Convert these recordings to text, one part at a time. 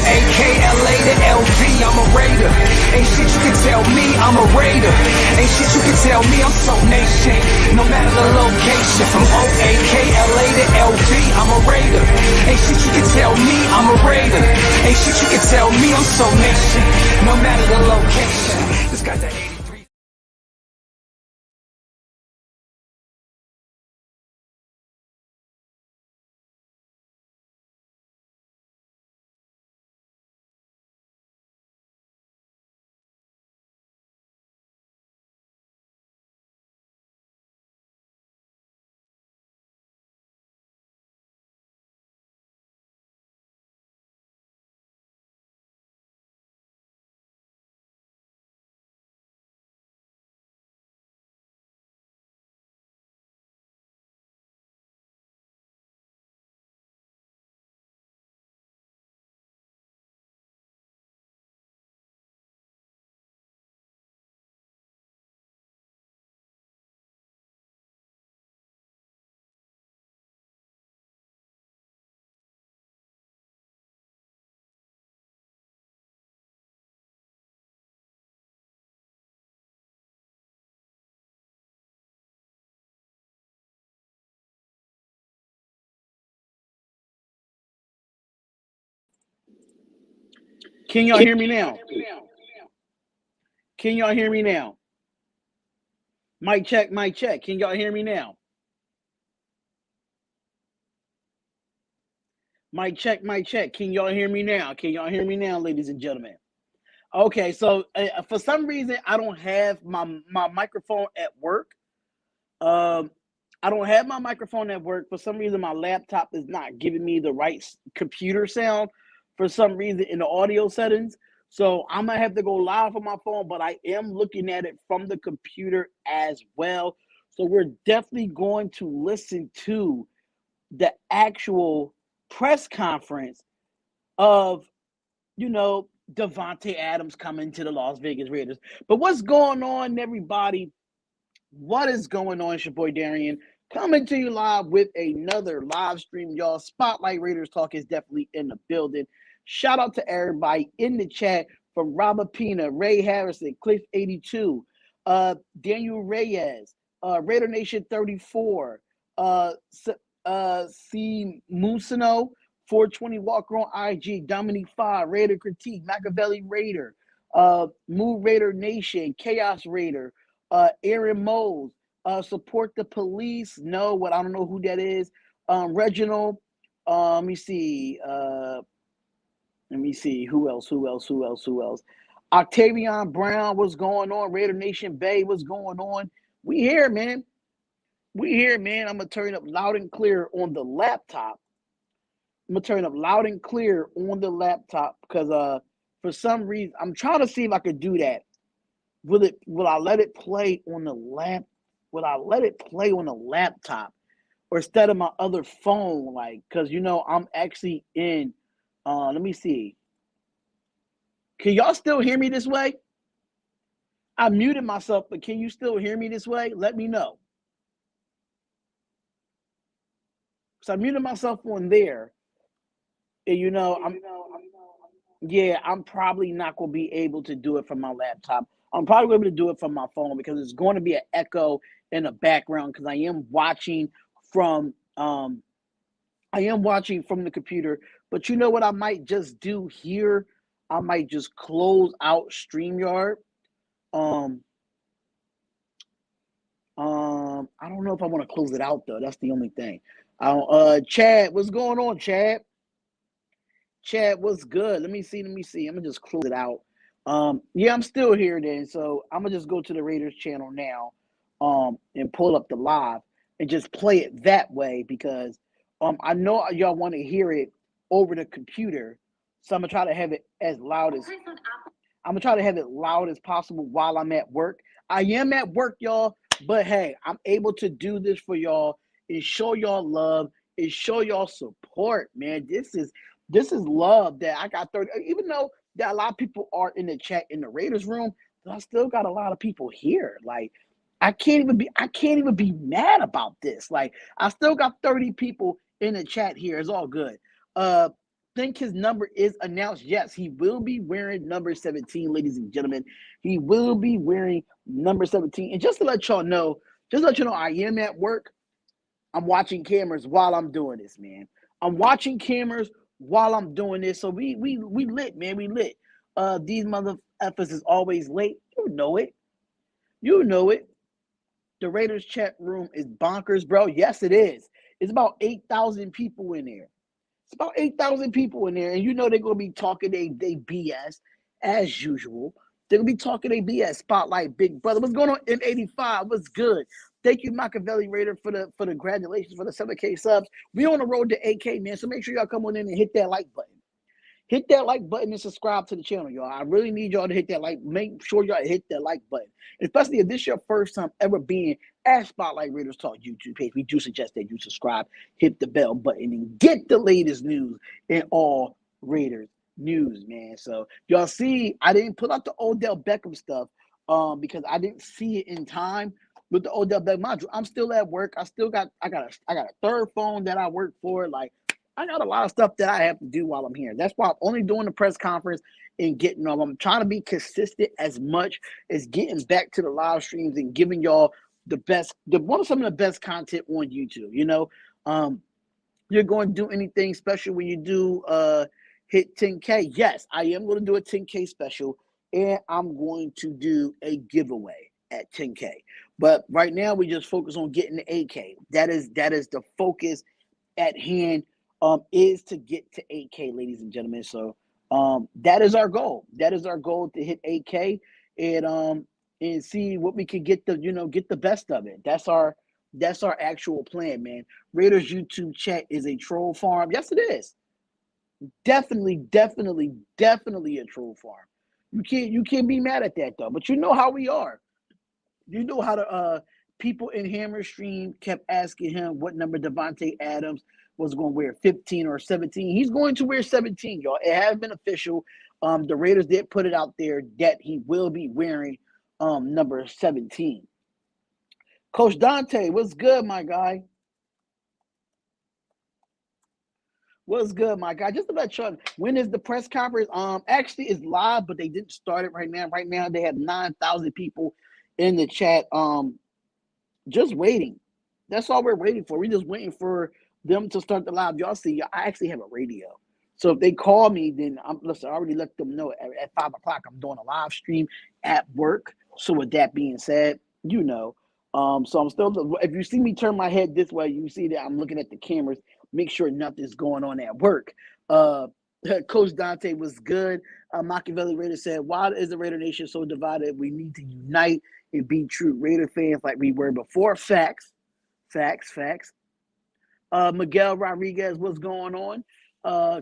O-A-K-L-A to L-V, I'm a Raider. Ain't shit you can tell me, I'm a Raider. Ain't shit you can tell me, I'm so nation. No matter the location, from O-A-K-L-A to L-V, I'm a Raider. Ain't shit you can tell me, I'm a Raider. Ain't shit you can tell me, I'm so nation. No matter the location. This guy's at 83. Can y'all hear me now? Can y'all hear me now? Mic check, mic check. Can y'all hear me now? Mic check, mic check. Can y'all hear me now? Can y'all hear me now, ladies and gentlemen? Okay, so for some reason, I don't have my microphone at work. I don't have my microphone at work. For some reason, my laptop is not giving me the right computer sound for some reason in the audio settings. So I'm going to have to go live on my phone, but I am looking at it from the computer as well. So we're definitely going to listen to the actual press conference of, Davante Adams coming to the Las Vegas Raiders. But what's going on, everybody? What is going on? It's your boy Darian coming to you live with another live stream, y'all. Spotlight Raiders Talk is definitely in the building. Shout out to everybody in the chat, from Robert Pina, Ray Harrison, Cliff82, Daniel Reyes, Raider Nation 34, C. Musino, 420 Walker on IG, Dominique 5, Raider Critique, Machiavelli Raider, Move Raider Nation, Chaos Raider, Aaron Moles, Support the Police. No, I don't know who that is. Reginald. Let me see. Who else? Octavian Brown, what's going on? Raider Nation Bay, what's going on? We here, man. I'm going to turn up loud and clear on the laptop. Because for some reason, I'm trying to see if I could do that. Will I let it play on the laptop or instead of my other phone? Because I'm actually in. Let me see. Can y'all still hear me this way? I muted myself, but can you still hear me this way? Let me know. So I muted myself on there, and I'm probably not gonna be able to do it from my laptop. I'm probably able to do it from my phone because it's going to be an echo in the background because I am watching from the computer. But you know what I might just do here? I might just close out StreamYard. I don't know if I want to close it out though. That's the only thing. Chad, what's going on, Chad? Chad, what's good? Let me see. I'm gonna just close it out. Yeah, I'm still here then. So I'm gonna just go to the Raiders channel now, and pull up the live and just play it that way because I know y'all want to hear it over the computer. So I'm gonna try to have it as loud as possible while I'm at work. I am at work, y'all, but hey, I'm able to do this for y'all and show y'all love and show y'all support, man. This is love that I got 30, even though that a lot of people are in the chat in the Raiders room, I still got a lot of people here. Like, I can't even be mad about this. Like, I still got 30 people in the chat here. It's all good. think his number is announced. Yes, he will be wearing number 17, ladies and gentlemen. He will be wearing number 17. And just to let y'all know, I am at work. I'm watching cameras while I'm doing this, man. I'm watching cameras while I'm doing this. So we lit, man. We lit. These motherfuckers is always late. You know it. You know it. The Raiders chat room is bonkers, bro. Yes, it is. It's about 8,000 people in there. It's about 8,000 people in there, and you know they're gonna be talking they BS as usual. They're gonna be talking they BS. Spotlight, big brother. What's going on in 85? What's good? Thank you, Machiavelli Raider, for the congratulations for the 7K subs. We on the road to 8K, man. So make sure y'all come on in and hit that like button. Hit that like button and subscribe to the channel, y'all. I really need y'all to hit that like. Make sure y'all hit that like button. Especially if this is your first time ever being at Spotlight Raiders Talk YouTube page. We do suggest that you subscribe, hit the bell button, and get the latest news in all Raiders news, man. So y'all see, I didn't put out the Odell Beckham stuff because I didn't see it in time with the Odell Beckham module. I'm still at work. I got a third phone that I work for. Like, I got a lot of stuff that I have to do while I'm here. That's why I'm only doing the press conference and getting them. I'm trying to be consistent as much as getting back to the live streams and giving y'all the best, some of the best content on YouTube. You know, you're going to do anything special when you do hit 10K? Yes, I am going to do a 10K special, and I'm going to do a giveaway at 10K. But right now, we just focus on getting the 8K. That is the focus at hand. Is to get to 8K, ladies and gentlemen. So that is our goal. That is our goal, to hit 8K and see what we can get the best of it. That's our actual plan, man. Raiders YouTube chat is a troll farm. Yes, it is. Definitely a troll farm. You can't be mad at that though. But you know how we are. You know how the people in Hammer Stream kept asking him what number Davante Adams was going to wear, 15 or 17. He's going to wear 17, y'all. It has been official. The Raiders did put it out there that he will be wearing number 17. Coach Dante, what's good, my guy? What's good, my guy? Just to let you know, when is the press conference? Actually, it's live, but they didn't start it right now. Right now, they have 9,000 people in the chat. Just waiting. That's all we're waiting for. We're just waiting for them to start the live. Y'all see, I actually have a radio. So if they call me, then I already let them know at 5 o'clock I'm doing a live stream at work. So with that being said, you know, so I'm still, if you see me turn my head this way, you see that I'm looking at the cameras, make sure nothing's going on at work. Coach Dante was good. Machiavelli Raider said, why is the Raider Nation so divided? We need to unite and be true Raider fans like we were before. Facts. Miguel Rodriguez, what's going on?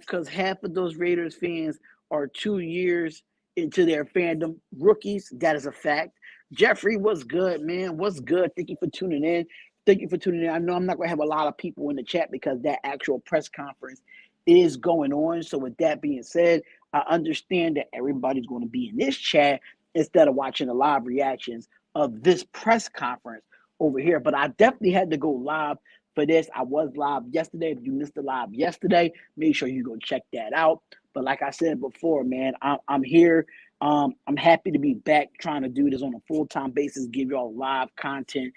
Because half of those Raiders fans are 2 years into their fandom. Rookies, that is a fact. Jeffrey, what's good, man? What's good? Thank you for tuning in. I know I'm not going to have a lot of people in the chat because that actual press conference is going on. So with that being said, I understand that everybody's going to be in this chat instead of watching the live reactions of this press conference over here. But I definitely had to go live for this. I was live yesterday. If you missed the live yesterday, make sure you go check that out. But like I said before, man, I'm here. I'm happy to be back trying to do this on a full-time basis, give y'all live content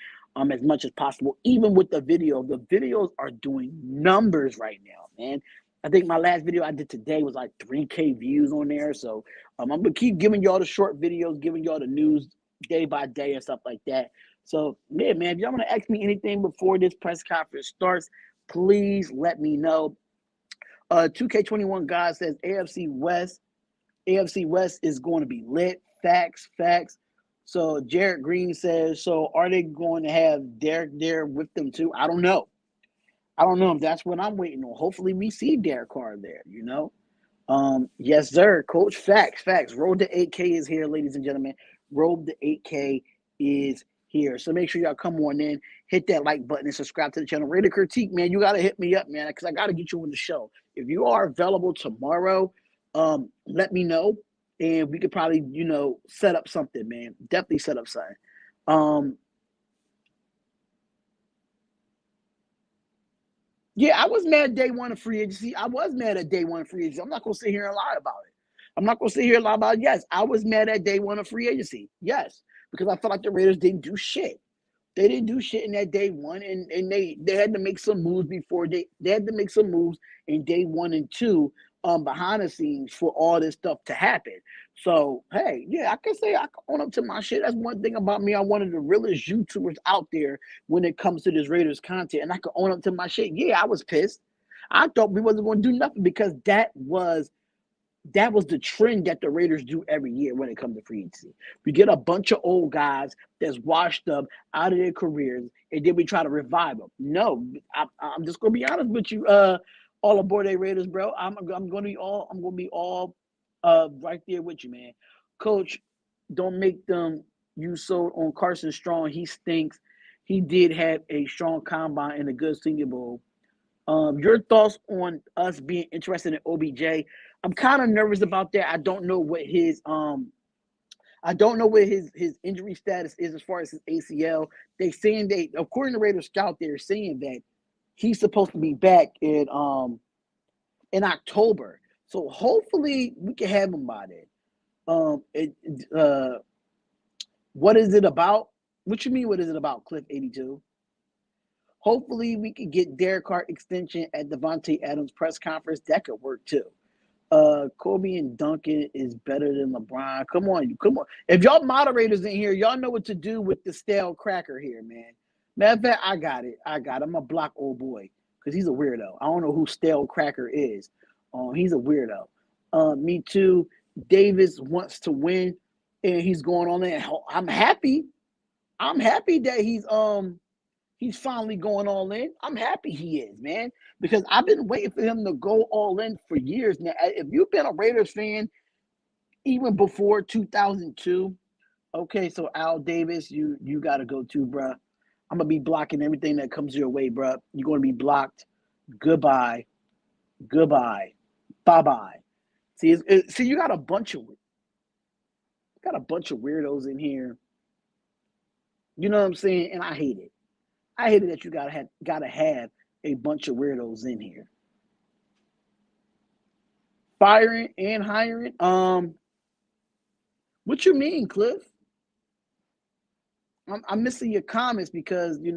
as much as possible, even with the video. The videos are doing numbers right now, man. I think my last video I did today was like 3K views on there. So I'm going to keep giving y'all the short videos, giving y'all the news day by day and stuff like that. So, yeah, man, if y'all want to ask me anything before this press conference starts, please let me know. 2K21 guy says AFC West is going to be lit. Facts. So Jared Green says, so are they going to have Derek there with them too? I don't know. That's what I'm waiting on. Hopefully we see Derek Carr there, you know. Yes, sir, Coach. Facts. Road to 8K is here, ladies and gentlemen. Road to 8K is here. So make sure y'all come on in, hit that like button, and subscribe to the channel. Raider Critique, man, you got to hit me up, man, because I got to get you on the show. If you are available tomorrow, let me know, and we could probably, set up something, man. Definitely set up something. Yeah, I was mad day one of free agency. I was mad at day one of free agency. I'm not gonna sit here and lie about it. I'm not gonna sit here and lie about it. Yes, I was mad at day one of free agency. Yes, because I felt like the Raiders didn't do shit. They didn't do shit in that day one, and they had to make some moves before they had to make some moves in day one and two behind the scenes for all this stuff to happen. So hey, yeah, I can say I can own up to my shit. That's one thing about me. I'm one of the realest YouTubers out there when it comes to this Raiders content, and I can own up to my shit. Yeah, I was pissed. I thought we wasn't going to do nothing because that was the trend that the Raiders do every year when it comes to free agency. We get a bunch of old guys that's washed up out of their careers, and then we try to revive them. No, I'm just gonna be honest with you. All aboard, a Raiders, bro. I'm gonna be all right there with you, man. Coach, don't make them you sold on Carson Strong. He stinks. He did have a strong combine and a good Senior Bowl. Your thoughts on us being interested in OBJ? I'm kind of nervous about that. I don't know what his injury status is as far as his ACL. They saying according to Raiders Scout, they're saying that he's supposed to be back in October. So hopefully we can have him by then. It What is it about? What you mean? What is it about, Cliff 82? Hopefully we could get Derek Carr extension at Davante Adams press conference. That could work too. Kobe and Duncan is better than LeBron. Come on. If y'all moderators in here, y'all know what to do with the stale cracker here, man. Matter of fact, I got it. I'm gonna block old boy because he's a weirdo. I don't know who stale cracker is. He's a weirdo. Me too. Davis wants to win, and he's going on there. I'm happy. I'm happy that he's finally going all in. I'm happy he is, man, because I've been waiting for him to go all in for years now. If you've been a Raiders fan even before 2002, okay, so Al Davis, you got to go too, bruh. I'm going to be blocking everything that comes your way, bruh. You're going to be blocked. Goodbye. Bye-bye. See, you got a bunch of weirdos in here. You know what I'm saying? And I hate it. I hate it that you gotta have a bunch of weirdos in here. Firing and hiring. What you mean, Cliff? I'm missing your comments because we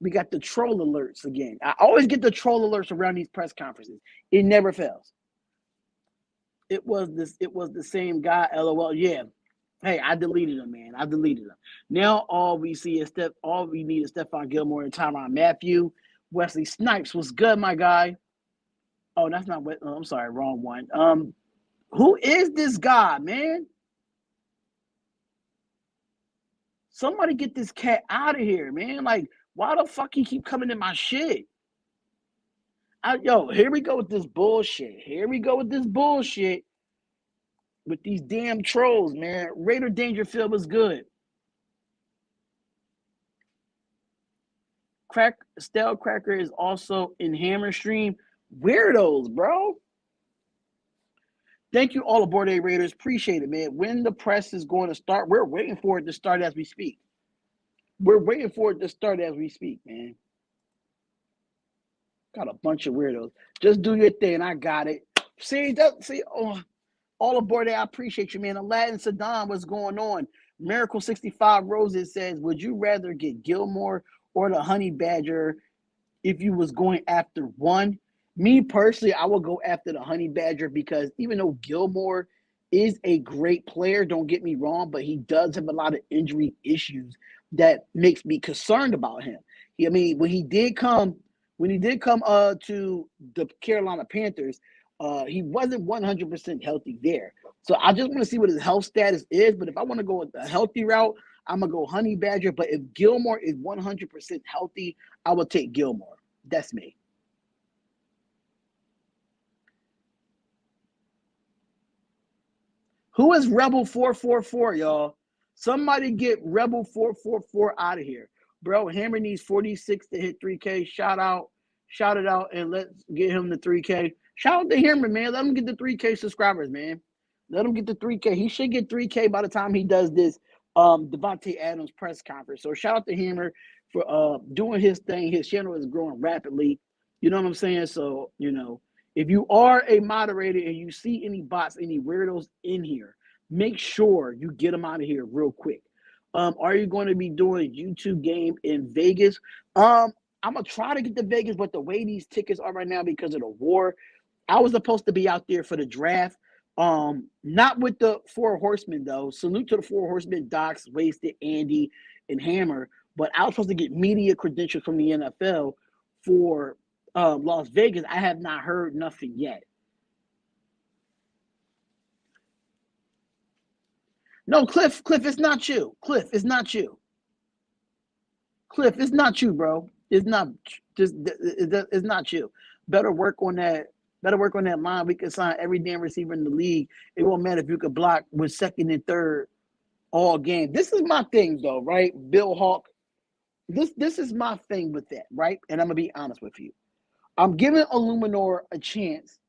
got the troll alerts again. I always get the troll alerts around these press conferences. It never fails. It was the same guy. LOL. Yeah. Hey, I deleted him, man. I deleted him. Now all we need is Stephon Gilmore and Tyrann Mathieu. Wesley Snipes was good, my guy. Oh, that's not what. I'm sorry, wrong one. Who is this guy, man? Somebody get this cat out of here, man. Like, why the fuck he keep coming in my shit? Here we go with this bullshit. With these damn trolls, man. Raider Dangerfield was good. Stale Cracker is also in Hammer Stream. Weirdos, bro. Thank you all aboard, A Raiders. Appreciate it, man. When the press is going to start, we're waiting for it to start as we speak. Man. Got a bunch of weirdos. Just do your thing. I got it. All aboard there. I appreciate you, man. Aladdin Saddam, what's going on? Miracle 65 Roses says, would you rather get Gilmore or the Honey Badger if you was going after one? Me personally, I will go after the Honey Badger because even though Gilmore is a great player, don't get me wrong, but he does have a lot of injury issues that makes me concerned about him. When he did come to the Carolina Panthers, he wasn't 100% healthy there. So I just want to see what his health status is. But if I want to go with a healthy route, I'm going to go Honey Badger. But if Gilmore is 100% healthy, I will take Gilmore. That's me. Who is Rebel 444, y'all? Somebody get Rebel 444 out of here. Bro, Hammer needs 46 to hit 3K. Shout it out, and let's get him the 3K. Shout out to Hammer, man. Let him get the 3K subscribers, man. Let him get the 3K. He should get 3K by the time he does this Davante Adams press conference. So shout out to Hammer for doing his thing. His channel is growing rapidly. You know what I'm saying? So, if you are a moderator and you see any bots, any weirdos in here, make sure you get them out of here real quick. Are you going to be doing a YouTube game in Vegas? I'm gonna try to get to Vegas, but the way these tickets are right now because of the war, I was supposed to be out there for the draft. Not with the Four Horsemen though. Salute to the Four Horsemen, Docs, Wasted, Andy, and Hammer. But I was supposed to get media credentials from the NFL for Las Vegas. I have not heard nothing yet. No, Cliff, it's not you. Cliff, it's not you. Cliff, it's not you, bro. It's not just it's not you. Better work on that. Better work on that line. We can sign every damn receiver in the league. It won't matter if you could block with second and third all game. This is my thing though, right? Bill Hawk. This is my thing with that, right? And I'm gonna be honest with you. I'm giving Illuminor a chance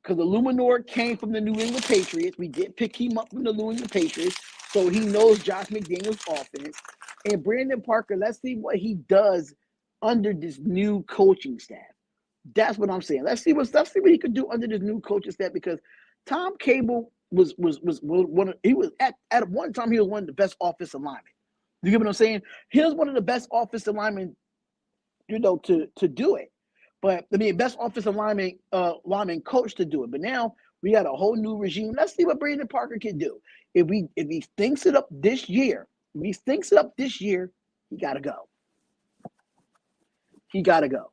because Illuminor came from the New England Patriots. We did pick him up from the New England Patriots, so he knows Josh McDaniels' offense. And Brandon Parker, let's see what he does under this new coaching staff. That's what I'm saying. Let's see what he could do under this new coaching staff because Tom Cable was one of, he was at one time he was one of the best offensive linemen. You get what I'm saying? He was one of the best offensive linemen, to do it. But I mean, best offensive lineman coach to do it. But now we got a whole new regime. Let's see what Brandon Parker can do. If he thinks it up this year, he gotta go. He gotta go.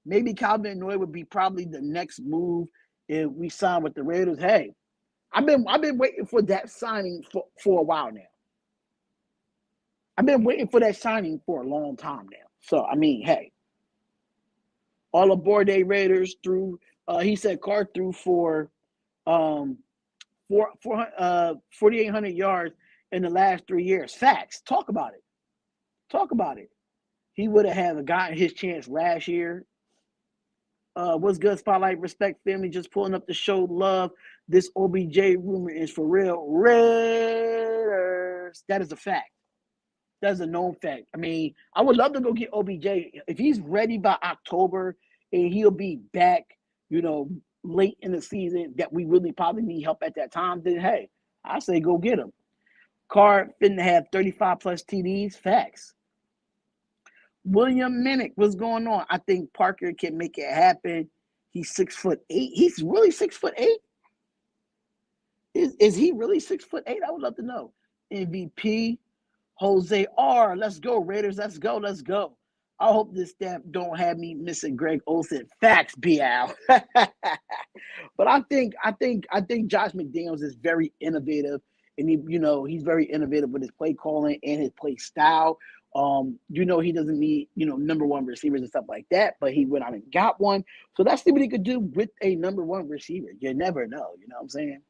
Maybe Calvin Noy would be probably the next move if we sign with the Raiders. Hey, I've been waiting for that signing for a while now. I've been waiting for that signing for a long time now. So I mean, hey. All aboard a Raiders through. He said Carr threw for 4,800 yards in the last 3 years. Facts. Talk about it. He would have gotten his chance last year. What's good, Spotlight? Respect family. Just pulling up to show love. This OBJ rumor is for real. Raiders. That is a fact. That's a known fact. I mean, I would love to go get OBJ. If he's ready by October and he'll be back, late in the season that we really probably need help at that time, then hey, I say go get him. Carr finna have 35 plus TDs. Facts. William Minnick, what's going on? I think Parker can make it happen. He's 6'8". He's really 6'8". Is he really 6'8"? I would love to know. MVP. Jose R. Let's go, Raiders. Let's go. I hope this staff don't have me missing Greg Olsen. Facts, BL. But I think Josh McDaniels is very innovative, and he's very innovative with his play calling and his play style. He doesn't need number one receivers and stuff like that, but he went out and got one. So let's see what he could do with a number one receiver. You never know. You know what I'm saying?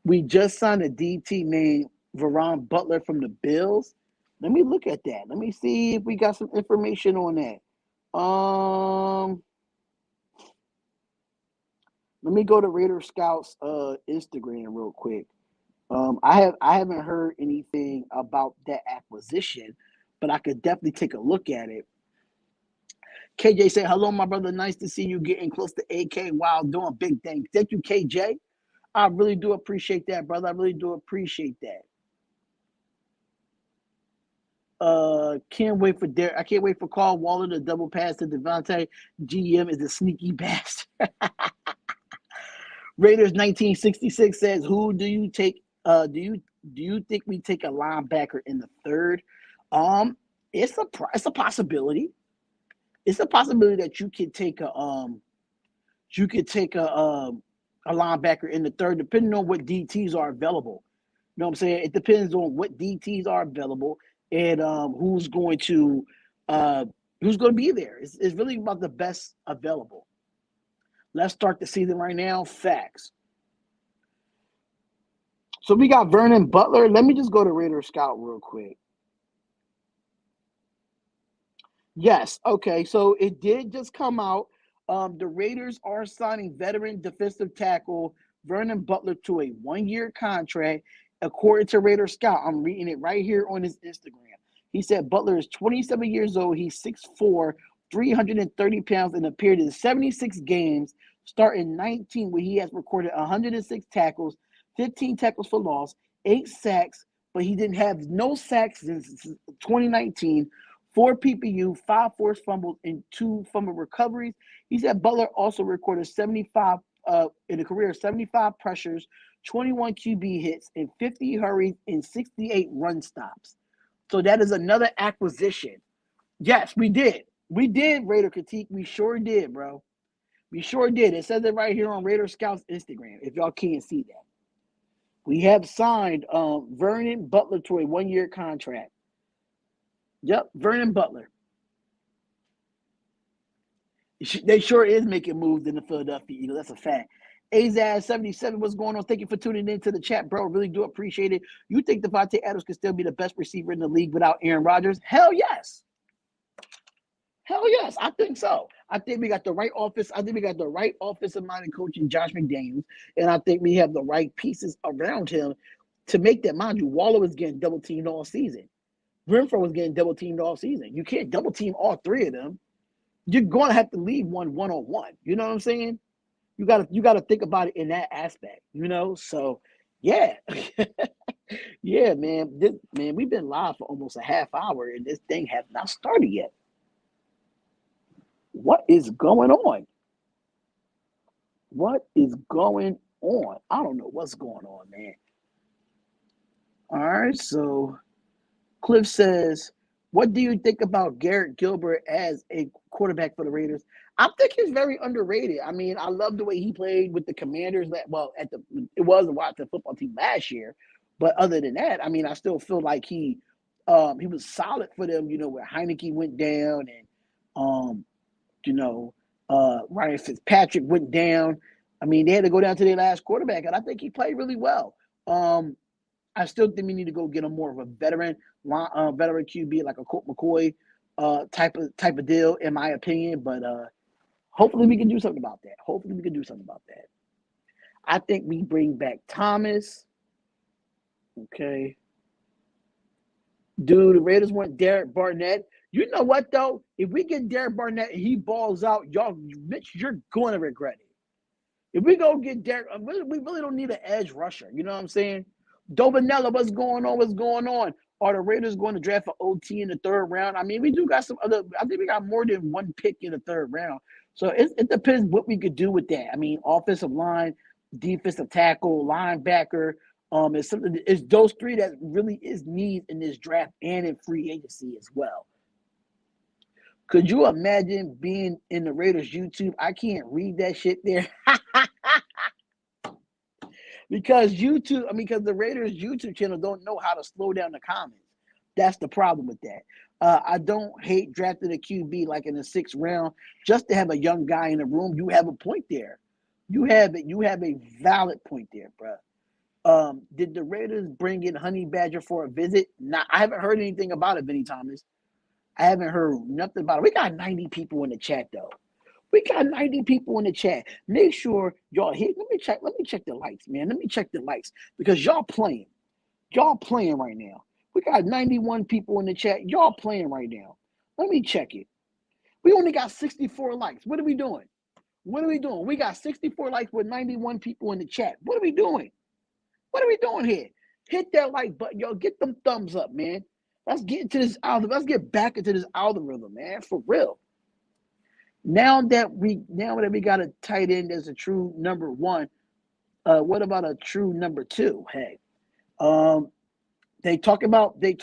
We just signed a DT named Veron Butler from the Bills. Let me look at that. Let me see if we got some information on that. Let me go to Raider Scouts Instagram real quick. I haven't heard anything about that acquisition, but I could definitely take a look at it. KJ said, "Hello, my brother. Nice to see you getting close to AK while doing big things." Thank you, KJ. I really do appreciate that, brother. I really do appreciate that. Can't wait for Derek. I can't wait for Carl Waller to double pass to Davante. GM is a sneaky bastard. Raiders 1966 says, "Who do you take? Do you think we take a linebacker in the third? It's a possibility. It's a possibility that you could take a linebacker in the third, depending on what DTs are available. You know what I'm saying? It depends on what DTs are available and who's going to be there. It's really about the best available. Let's start the season right now. Facts. So we got Vernon Butler. Let me just go to Raider Scout real quick. Yes. Okay. So it did just come out. The Raiders are signing veteran defensive tackle Vernon Butler to a 1-year contract. According to Raider Scout, I'm reading it right here on his Instagram. He said Butler is 27 years old. He's 6'4", 330 pounds, and appeared in 76 games, starting 19 where he has recorded 106 tackles, 15 tackles for loss, 8 sacks, but he didn't have no sacks since 2019, 4 PPU, 5 forced fumbles, and 2 fumble recoveries. He said Butler also recorded 75 in a career of 75 pressures, 21 QB hits, and 50 hurries and 68 run stops. So that is another acquisition. Yes, we did. We did Raider critique. We sure did, bro. We sure did. It says it right here on Raider Scouts Instagram, if y'all can't see that. We have signed Vernon Butler to a 1-year contract. Yep, Vernon Butler. They sure is making moves in the Philadelphia Eagles. That's a fact. Azaz77, what's going on? Thank you for tuning into the chat, bro. Really do appreciate it. You think Davante Adams could still be the best receiver in the league without Aaron Rodgers? Hell yes. Hell yes, I think so. I think we got the right office. I think we got the right offensive-minded coach in Josh McDaniels, and I think we have the right pieces around him to make that. Mind you, Waller was getting double-teamed all season. Renfro was getting double-teamed all season. You can't double-team all 3 of them. You're going to have to leave one-on-one. You know what I'm saying? You gotta think about it in that aspect, you know? So, yeah. Yeah, man. We've been live for almost a half hour, and this thing has not started yet. What is going on? What is going on? I don't know what's going on, man. All right, so Cliff says, what do you think about Garrett Gilbert as a quarterback for the Raiders? I think he's very underrated. I mean, I love the way he played with the Commanders. It was a Washington football team last year, but other than that, I mean, I still feel like he was solid for them. You know, where Heineke went down and Ryan Fitzpatrick went down. I mean, they had to go down to their last quarterback, and I think he played really well. I still think we need to go get a more of a veteran QB, like a Colt McCoy type of deal, in my opinion. But hopefully we can do something about that. I think we bring back Thomas. Okay. Dude, the Raiders want Derek Barnett. You know what, though? If we get Derek Barnett and he balls out, Mitch, you're going to regret it. If we go get Derek, we really don't need an edge rusher. You know what I'm saying? Dobanella, what's going on? Are the Raiders going to draft for OT in the 3rd round? I mean, we do got some other. I think we got more than one pick in the 3rd round. So it depends what we could do with that. I mean, offensive line, defensive tackle, linebacker. It's those 3 that really is need in this draft and in free agency as well. Could you imagine being in the Raiders YouTube? I can't read that shit there. Because the Raiders YouTube channel don't know how to slow down the comments. That's the problem with that. I don't hate drafting a QB like in the 6th round just to have a young guy in the room. You have a point there. You have a valid point there, bro. Did the Raiders bring in Honey Badger for a visit? Nah, I haven't heard anything about it, Vinny Thomas. I haven't heard nothing about it. We got 90 people in the chat, though. We got 90 people in the chat. Make sure y'all hit. Let me check the likes, man. Let me check the likes because y'all playing. Y'all playing right now. We got 91 people in the chat. Y'all playing right now. Let me check it. We only got 64 likes. What are we doing? We got 64 likes with 91 people in the chat. What are we doing? Here? Hit that like button, y'all. Get them thumbs up, man. Let's get into this algorithm. Let's get back into this algorithm, man. For real. Now that we got a tight end as a true number 1, what about a true number 2? Hey, they talking about getting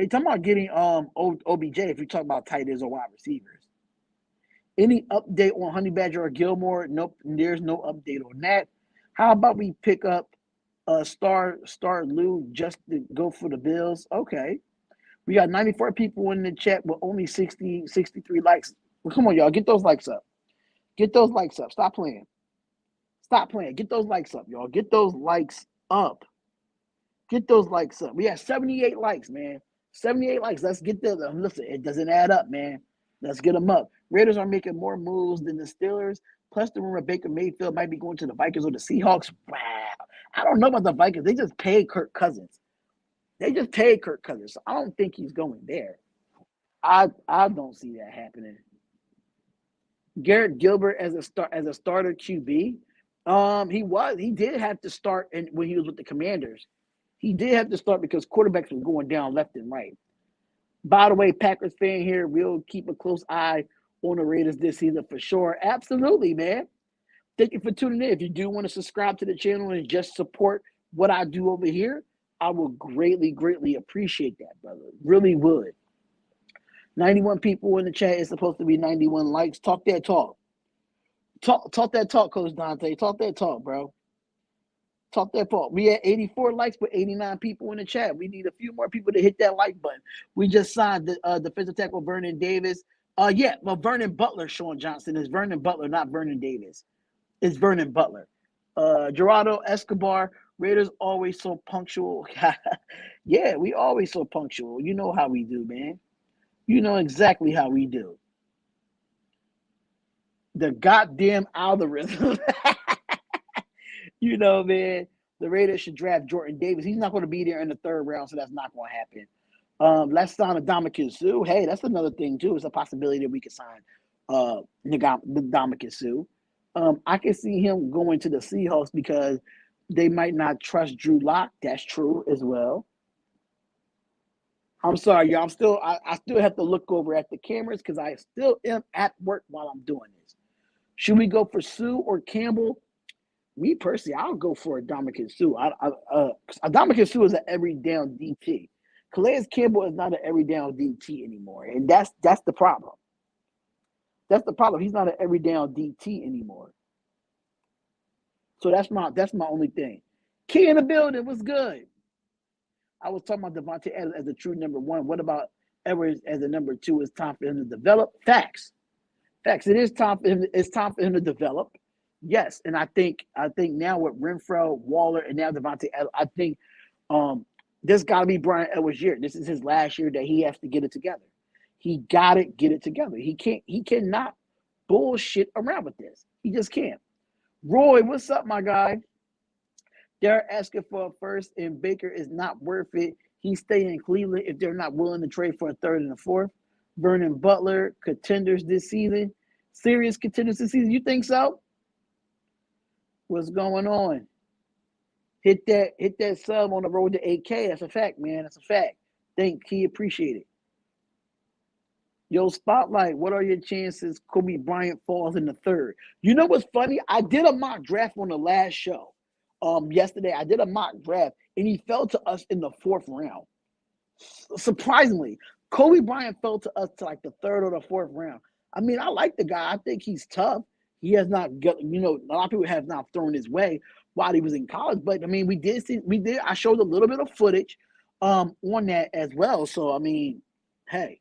OBJ if you talk about tight ends or wide receivers. Any update on Honey Badger or Gilmore? Nope, there's no update on that. How about we pick up Star Lou just to go for the Bills? Okay. We got 94 people in the chat with only 63 likes. Well, come on, y'all. Get those likes up. Stop playing. Get those likes up, y'all. Get those likes up. We have 78 likes, man. 78 likes. Let's get them. Listen, it doesn't add up, man. Let's get them up. Raiders are making more moves than the Steelers. Plus, the rumor Baker Mayfield might be going to the Vikings or the Seahawks. Wow. I don't know about the Vikings. They just paid Kirk Cousins. So I don't think he's going there. I don't see that happening. Garrett Gilbert as a starter QB. He did have to start when he was with the Commanders. He did have to start because quarterbacks were going down left and right. By the way, Packers fan here, we'll keep a close eye on the Raiders this season for sure. Absolutely, man. Thank you for tuning in. If you do want to subscribe to the channel and just support what I do over here, I will greatly, greatly appreciate that, brother. Really would. 91 people in the chat. It's supposed to be 91 likes. Talk that talk. Talk that talk, Coach Dante. Talk that talk, bro. Talk that talk. We had 84 likes, but 89 people in the chat. We need a few more people to hit that like button. We just signed the defensive tackle Vernon Davis. Vernon Butler, Sean Johnson. Is Vernon Butler, not Vernon Davis. It's Vernon Butler. Gerardo Escobar. Raiders always so punctual. Yeah, we always so punctual. You know how we do, man. You know exactly how we do. The goddamn algorithm. You know, man, the Raiders should draft Jordan Davis. He's not going to be there in the third round, so that's not going to happen. Let's sign Ndamukong Suh. Hey, that's another thing, too. It's a possibility that we could sign Ndamukong Suh. I can see him going to the Seahawks because they might not trust Drew Lock. That's true as well. I'm sorry, y'all. I still have to look over at the cameras because I still am at work while I'm doing this. Should we go for Suh or Campbell? Me personally, I'll go for Ndamukong Suh. Ndamukong Suh is an every down DT. Calais Campbell is not an every down DT anymore, and that's the problem. That's the problem. He's not an every down DT anymore. So that's my only thing. Key in the building was good. I was talking about Davante Adams as a true number one. What about Edwards as a number two? It's time for him to develop. Facts. It is time for him. It's time for him to develop. Yes, and I think now with Renfro, Waller, and now Davante Adams, I think this got to be Brian Edwards' year. This is his last year that he has to get it together. He got to get it together. He cannot bullshit around with this. He just can't. Roy, what's up, my guy? They're asking for a first, and Baker is not worth it. He's staying in Cleveland if they're not willing to trade for a third and a fourth. Vernon Butler, contenders this season. Serious contenders this season. You think so? What's going on? Hit that sub on the road to 8K. That's a fact, man. That's a fact. Thank you. Appreciate it. Yo, Spotlight, what are your chances Kobe Bryant falls in the third? You know what's funny? I did a mock draft on the last show. Yesterday, I did a mock draft, and he fell to us in the fourth round. Surprisingly, Kobe Bryant fell to us to like the third or the fourth round. I mean, I like the guy. I think he's tough. He has not, a lot of people have not thrown his way while he was in college. But I mean, I showed a little bit of footage on that as well. So I mean, hey,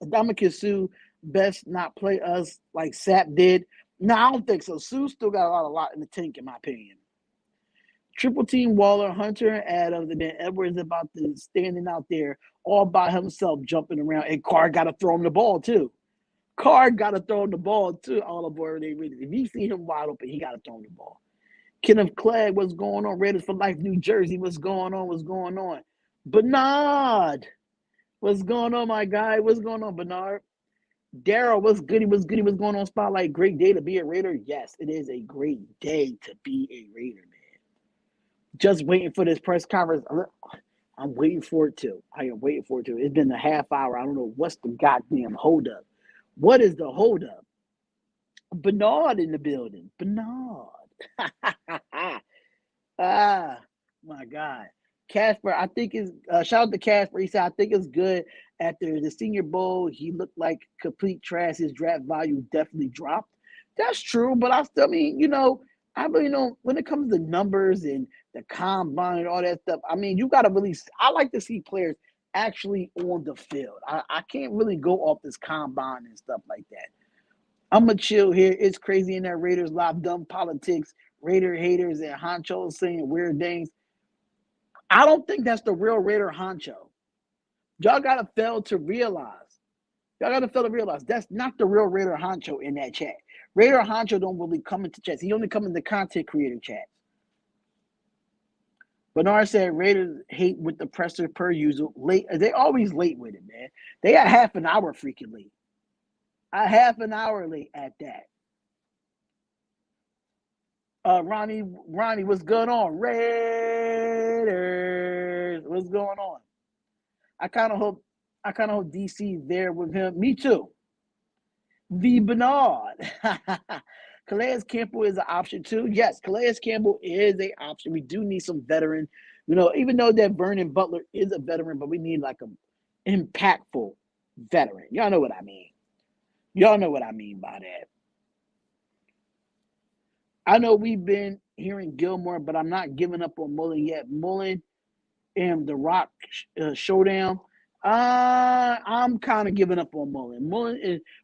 Ndamukong Suh best not play us like Sapp did. No, I don't think so. Suh still got a lot in the tank, in my opinion. Triple team Waller, Hunter, and Adams, and then Edwards about to standing out there all by himself, jumping around. And Carr got to throw him the ball too. All aboard. If you see him wide open, he got to throw him the ball. Kenneth Clegg, what's going on? Raiders for Life, New Jersey, what's going on? Bernard, what's going on, my guy? What's going on, Bernard? Daryl, what's good? What's going on, Spotlight? Great day to be a Raider. Yes, it is a great day to be a Raider, man. Just waiting for this press conference. I'm waiting for it too. I am waiting for it too. It's been a half hour. I don't know what's the goddamn holdup. What is the holdup? Bernard in the building. Bernard. My God. Casper, I think is shout out to Casper. He said, I think it's good. After the Senior Bowl, he looked like complete trash. His draft value definitely dropped. That's true, but I really know when it comes to numbers and the combine and all that stuff. I mean, you got to really. I like to see players actually on the field. I can't really go off this combine and stuff like that. I'm going to chill here. It's crazy in that Raiders live, dumb politics, Raider haters, and honchos saying weird things. I don't think that's the real Raider honcho. Y'all got to fail to realize. That's not the real Raider honcho in that chat. Raider honcho don't really come into chats. He only come into content creator chats. Bernard said Raiders hate with the presser per usual. Late, they always late with it, man. They got half an hour freaking late. A half an hour late at that. Ronnie, what's going on? Raiders, what's going on? I kind of hope DC there with him. Me too. The Bernard. Calais Campbell is an option too. Yes, Calais Campbell is an option. We do need some veteran. You know, even though that Vernon Butler is a veteran, but we need like an impactful veteran. Y'all know what I mean. Y'all know what I mean by that. I know we've been hearing Gilmore, but I'm not giving up on Mullen yet. Mullen and the Rock showdown. I'm kind of giving up on Mullen.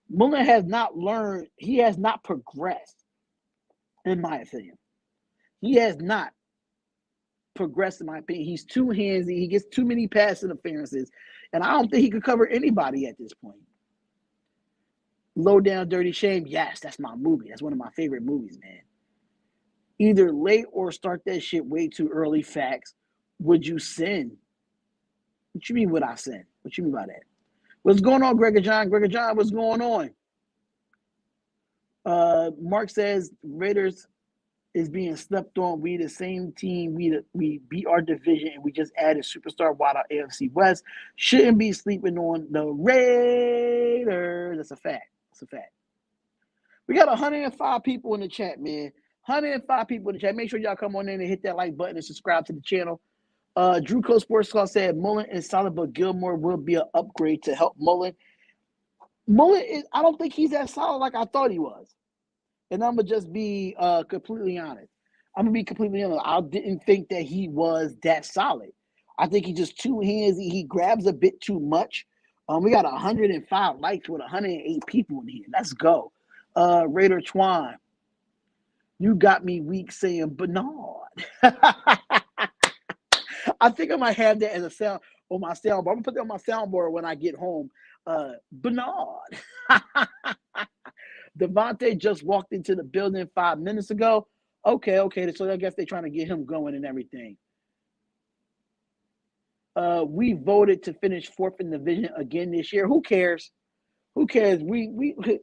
Mullen has not learned. He has not progressed, in my opinion. He has not progressed, in my opinion. He's too handsy. He gets too many pass interferences, and I don't think he could cover anybody at this point. Low Down Dirty Shame. Yes, that's my movie. That's one of my favorite movies, man. Either late or start that shit way too early. Facts. Would you sin? What you mean would I sin? What you mean by that? What's going on, Gregor John? Gregor John, what's going on? Mark says Raiders is being slept on. We the same team. We beat our division and we just added superstar wide out AFC West. Shouldn't be sleeping on the Raiders. That's a fact. That's a fact. We got 105 people in the chat, man. 105 people in the chat. Make sure y'all come on in and hit that like button and subscribe to the channel. Drew Cole Sports Club said Mullen is solid, but Gilmore will be an upgrade to help Mullen. Mullen is, I don't think he's as solid like I thought he was. And I'm going to just be completely honest. I'm going to be completely honest. I didn't think that he was that solid. I think he's just too handsy. He grabs a bit too much. We got 105 likes with 108 people in here. Let's go. Raider Twan, you got me weak saying Bernard. I think I might have that as a sound on my soundboard. I'm going to put that on my soundboard when I get home. Bernard. Davante just walked into the building 5 minutes ago. Okay. So I guess they're trying to get him going and everything. We voted to finish fourth in the division again this year. Who cares? Who cares? We was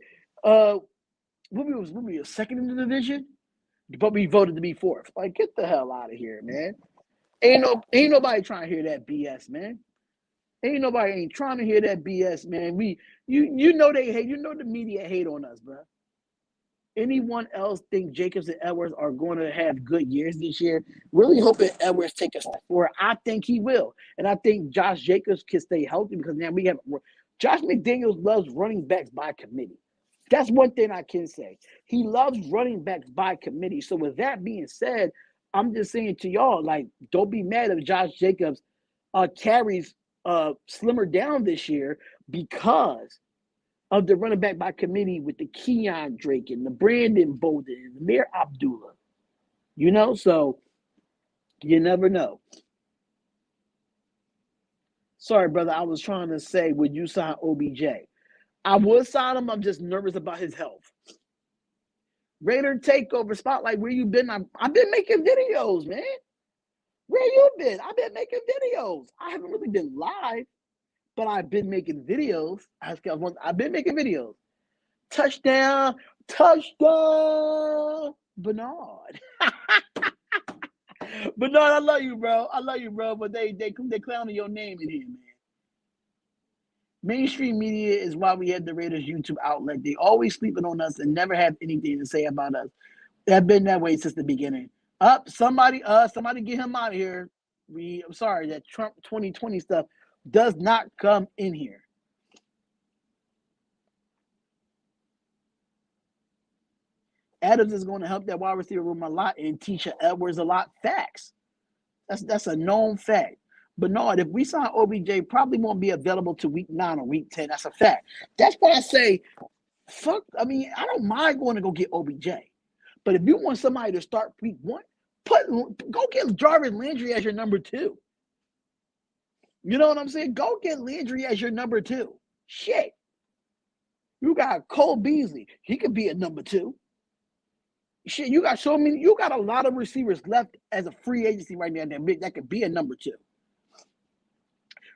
second in the division, but we voted to be fourth. Like, get the hell out of here, man. Ain't nobody trying to hear that BS, man. Ain't trying to hear that BS, man. You know they hate. You know the media hate on us, bro. Anyone else think Jacobs and Edwards are going to have good years this year? Really hoping Edwards take a step forward. I think he will, and I think Josh Jacobs can stay healthy because now we have Josh McDaniels loves running backs by committee. That's one thing I can say. He loves running backs by committee. So with that being said, I'm just saying to y'all, like, don't be mad if Josh Jacobs carries slimmer down this year because of the running back by committee with the Keon Drake and the Brandon Bolden and the Amir Abdullah. You know, so you never know. Sorry, brother. I was trying to say, would you sign OBJ? I would sign him. I'm just nervous about his health. Raider Takeover Spotlight, where you been? I've been making videos, man. Where you been? I've been making videos. I haven't really been live, but I've been making videos. I've been making videos. Touchdown, Bernard. Bernard, I love you, bro. But they clowning your name in here, man. Mainstream media is why we have the Raiders YouTube outlet. They always sleeping on us and never have anything to say about us. They've been that way since the beginning. Somebody get him out of here. I'm sorry, that Trump 2020 stuff does not come in here. Adams is going to help that wide receiver room a lot and teach Edwards a lot. Facts. That's a known fact. Bernard, if we sign OBJ, probably won't be available to week 9 or week 10. That's a fact. That's why I say, fuck. I mean, I don't mind going to go get OBJ. But if you want somebody to start week 1, go get Jarvis Landry as your number 2. You know what I'm saying? Go get Landry as your number 2. Shit. You got Cole Beasley. He could be a number 2. Shit, you got so many. You got a lot of receivers left as a free agency right now that could be a number 2.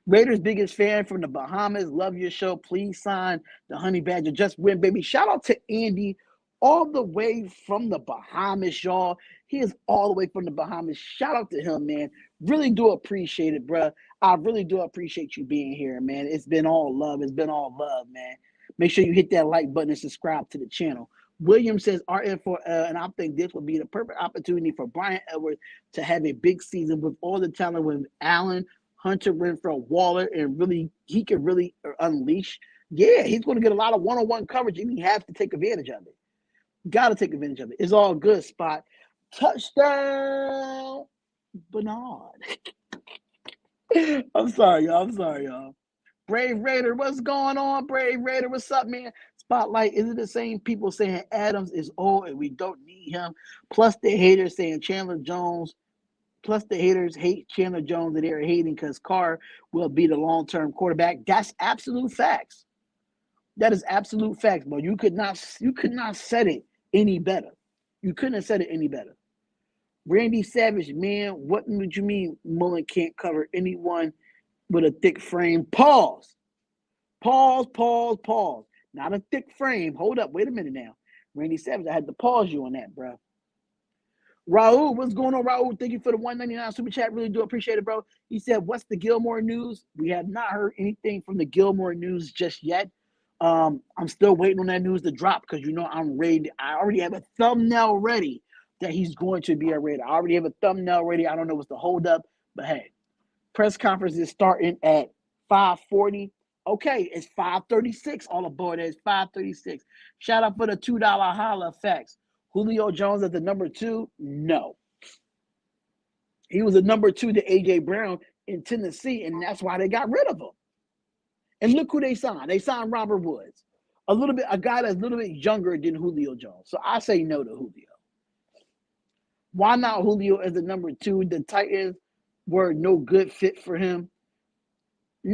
Raiders' biggest fan from the Bahamas. Love your show. Please sign the Honey Badger. Just win, baby. Shout out to Andy, all the way from the Bahamas, y'all. He is all the way from the Bahamas. Shout out to him, man. Really do appreciate it, bruh. I really do appreciate you being here, man. It's been all love. It's been all love, man. Make sure you hit that like button and subscribe to the channel. William says, RN for, and I think this would be the perfect opportunity for Brian Edwards to have a big season with all the talent with Allen, Hunter Renfro, Waller, and really he can really unleash. Yeah, he's going to get a lot of one-on-one coverage, and he has to take advantage of it. Got to take advantage of it. It's all good, Spot. Touchdown, Bernard. I'm sorry, y'all. Brave Raider, what's going on, Brave Raider? What's up, man? Spotlight, is it the same people saying Adams is old and we don't need him? Plus the haters saying Chandler Jones. Plus the haters hate Chandler Jones and they're hating because Carr will be the long-term quarterback. That's absolute facts. That is absolute facts, but you could not said it any better. You couldn't have said it any better. Randy Savage, man, what would you mean Mullen can't cover anyone with a thick frame? Pause. Not a thick frame. Hold up. Wait a minute now. Randy Savage, I had to pause you on that, bro. Raul, what's going on, Raul? Thank you for the $1.99 super chat. Really do appreciate it, bro. He said, what's the Gilmore news? We have not heard anything from the Gilmore news just yet. I'm still waiting on that news to drop because, you know, I'm ready. I already have a thumbnail ready that he's going to be a Raider. I already have a thumbnail ready. I don't know what's the holdup, but hey, press conference is starting at 5:40. Okay, it's 5:36. All aboard. It's 5:36. Shout out for the $2 holla effects. Julio Jones at the number 2? No. He was a number 2 to A.J. Brown in Tennessee, and that's why they got rid of him. And look who they signed. They signed Robert Woods, a guy that's a little bit younger than Julio Jones. So I say no to Julio. Why not Julio as the number 2? The Titans were no good fit for him.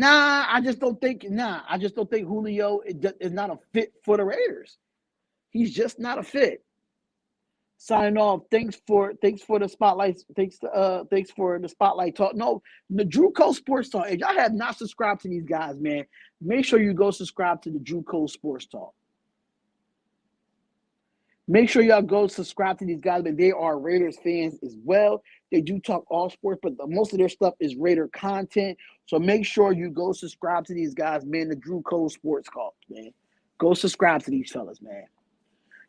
I just don't think Julio is not a fit for the Raiders. He's just not a fit. Signing off. Thanks for the spotlight. Thanks for the spotlight talk. No, the Drew Cole Sports Talk. If y'all have not subscribed to these guys, man, make sure you go subscribe to the Drew Cole Sports Talk. Make sure y'all go subscribe to these guys, but they are Raiders fans as well. They do talk all sports, but most of their stuff is Raider content. So make sure you go subscribe to these guys, man. The Drew Cole Sports Talk, man. Go subscribe to these fellas, man.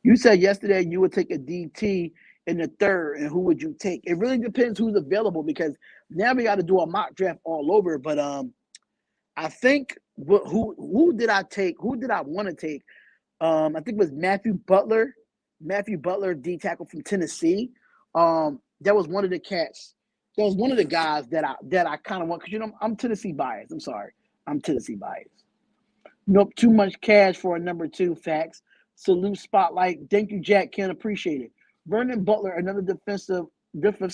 You said yesterday you would take a DT in the 3rd, and who would you take? It really depends who's available because now we got to do a mock draft all over. But I think who did I take? Who did I want to take? I think it was Matthew Butler, D tackle from Tennessee. That was one of the cats. That was one of the guys that I kind of want because, you know, I'm Tennessee biased. I'm sorry, I'm Tennessee biased. Nope, too much cash for a number 2. Facts. Salute spotlight. Thank you, Jack. Can't appreciate it. Vernon Butler, another defensive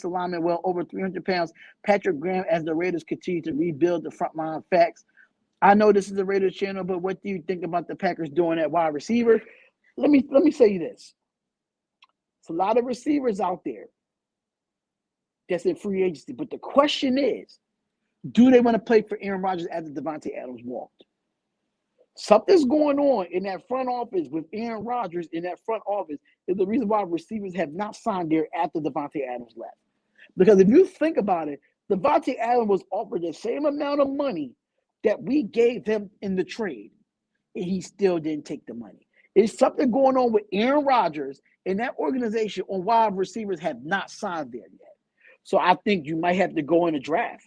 lineman, well over 300 pounds. Patrick Graham, as the Raiders continue to rebuild the front line. Facts. I know this is the Raiders channel, but what do you think about the Packers doing at wide receiver? Let me say you this. It's a lot of receivers out there that's in free agency, but the question is, do they want to play for Aaron Rodgers after Davante Adams walked? Something's going on in that front office with Aaron Rodgers in that front office is the reason why receivers have not signed there after Davante Adams left. Because if you think about it, Davante Adams was offered the same amount of money that we gave him in the trade, and he still didn't take the money. It's something going on with Aaron Rodgers and that organization on why receivers have not signed there yet. So I think you might have to go in the draft.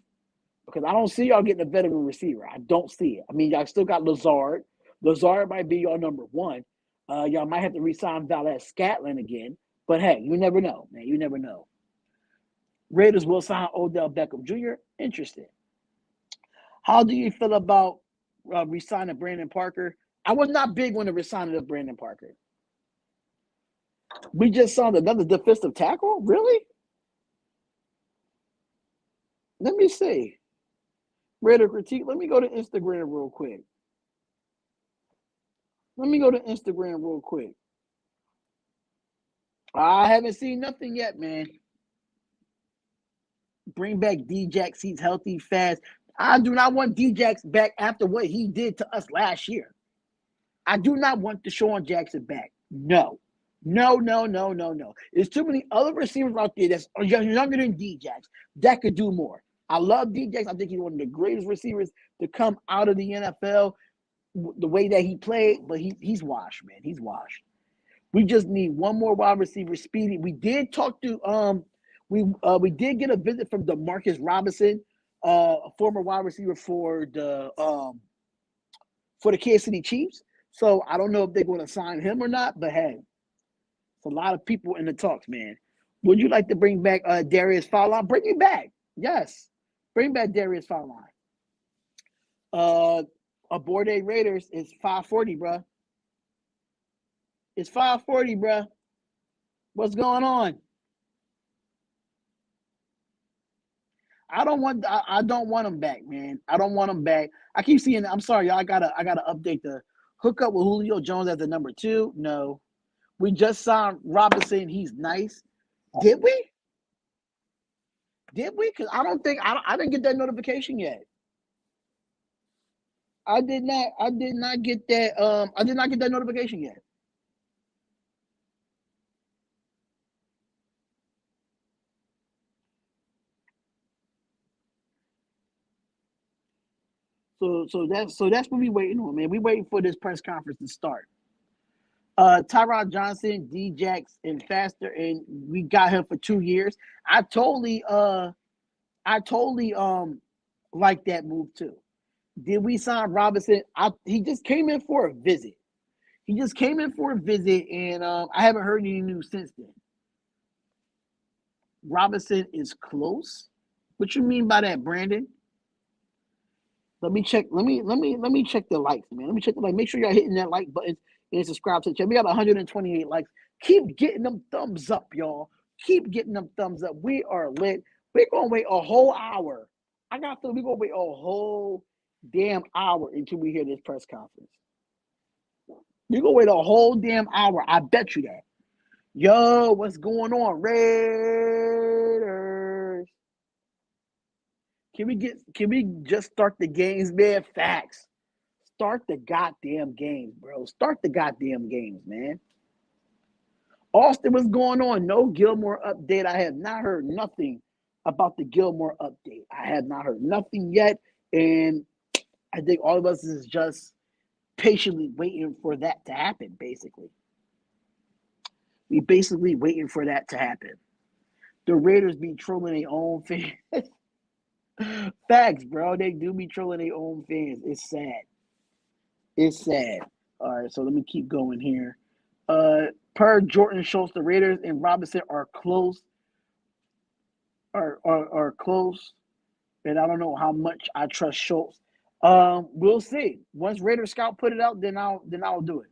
Because I don't see y'all getting a veteran receiver. I don't see it. I mean, y'all still got Lazard. Lazard might be your number 1. Y'all might have to re-sign Valdes-Scantling again. But, hey, you never know, man. You never know. Raiders will sign Odell Beckham Jr. Interesting. How do you feel about re-signing Brandon Parker? I was not big on the re-signing of Brandon Parker. We just signed another defensive tackle? Really? Let me see. Raider critique. Let me go to Instagram real quick. I haven't seen nothing yet, man. Bring back Djax. He's healthy, fast. I do not want Djax back after what he did to us last year. I do not want Deshaun Jackson back. No. No, no, no, no, no. There's too many other receivers out there that's younger than Djax that could do more. I love Djax. I think he's one of the greatest receivers to come out of the NFL. The way that he played, but he's washed, man. He's washed. We just need one more wide receiver, Speedy. We did talk to we did get a visit from Demarcus Robinson, a former wide receiver for the Kansas City Chiefs. So I don't know if they're going to sign him or not, but hey, it's a lot of people in the talks, man. Would you like to bring back Darius Fallon? Bring him back. Yes. Bring back Darius Fallon. Aboard A Raiders is 540, bro. It's 540, bro. What's going on? I don't want him back, man. I don't want him back. I keep seeing. I'm sorry, y'all. I gotta update the hookup with Julio Jones as the number 2. No, we just signed Robinson. He's nice. Did we? Did we? Because I didn't get that notification yet. I did not. I did not get that. I did not get that notification yet. So that's what we waiting on, man. We waiting for this press conference to start. Tyrod Johnson, Djax, and Faster, and we got him for 2 years. I totally like that move too. Did we sign Robinson? He just came in for a visit. He just came in for a visit, and I haven't heard any news since then. Robinson is close. What you mean by that, Brandon? Let me check. Let me check the likes, man. Let me check the like. Make sure y'all hitting that like button and subscribe to the channel. We got 128 likes. Keep getting them thumbs up, y'all. Keep getting them thumbs up. We are lit. We're gonna wait a whole hour. I got to. We're gonna wait a whole damn hour until we hear this press conference. We're gonna wait a whole damn hour. I bet you that. Yo, what's going on, Raiders? Can we just start the games, man? Facts. Start the goddamn games, bro. Start the goddamn games, man. Austin, what's going on? No Gilmore update. I have not heard nothing about the Gilmore update. I have not heard nothing yet. And I think all of us is just patiently waiting for that to happen, basically. We basically waiting for that to happen. The Raiders be trolling their own fans. Facts, bro. They do be trolling their own fans. It's sad. It's sad. All right, so let me keep going here. Per Jordan Schultz, the Raiders and Robinson are close. Are close, and I don't know how much I trust Schultz. We'll see. Once Raider Scout put it out, then I'll do it.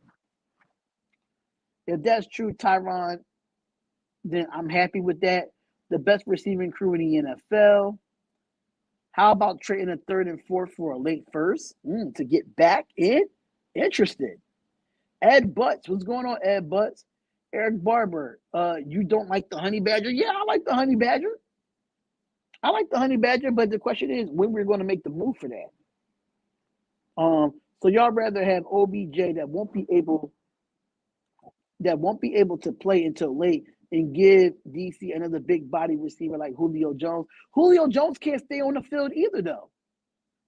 If that's true, Tyron, then I'm happy with that. The best receiving crew in the NFL. How about trading a 3rd and 4th for a late first to get back in? Interested. Ed Butts, what's going on, Ed Butts? Eric Barber, you don't like the Honey Badger? Yeah, I like the Honey Badger. I like the Honey Badger, but the question is when we're going to make the move for that. So y'all rather have OBJ that won't be able to play until late and give DC another big body receiver like Julio Jones. Julio Jones can't stay on the field either, though.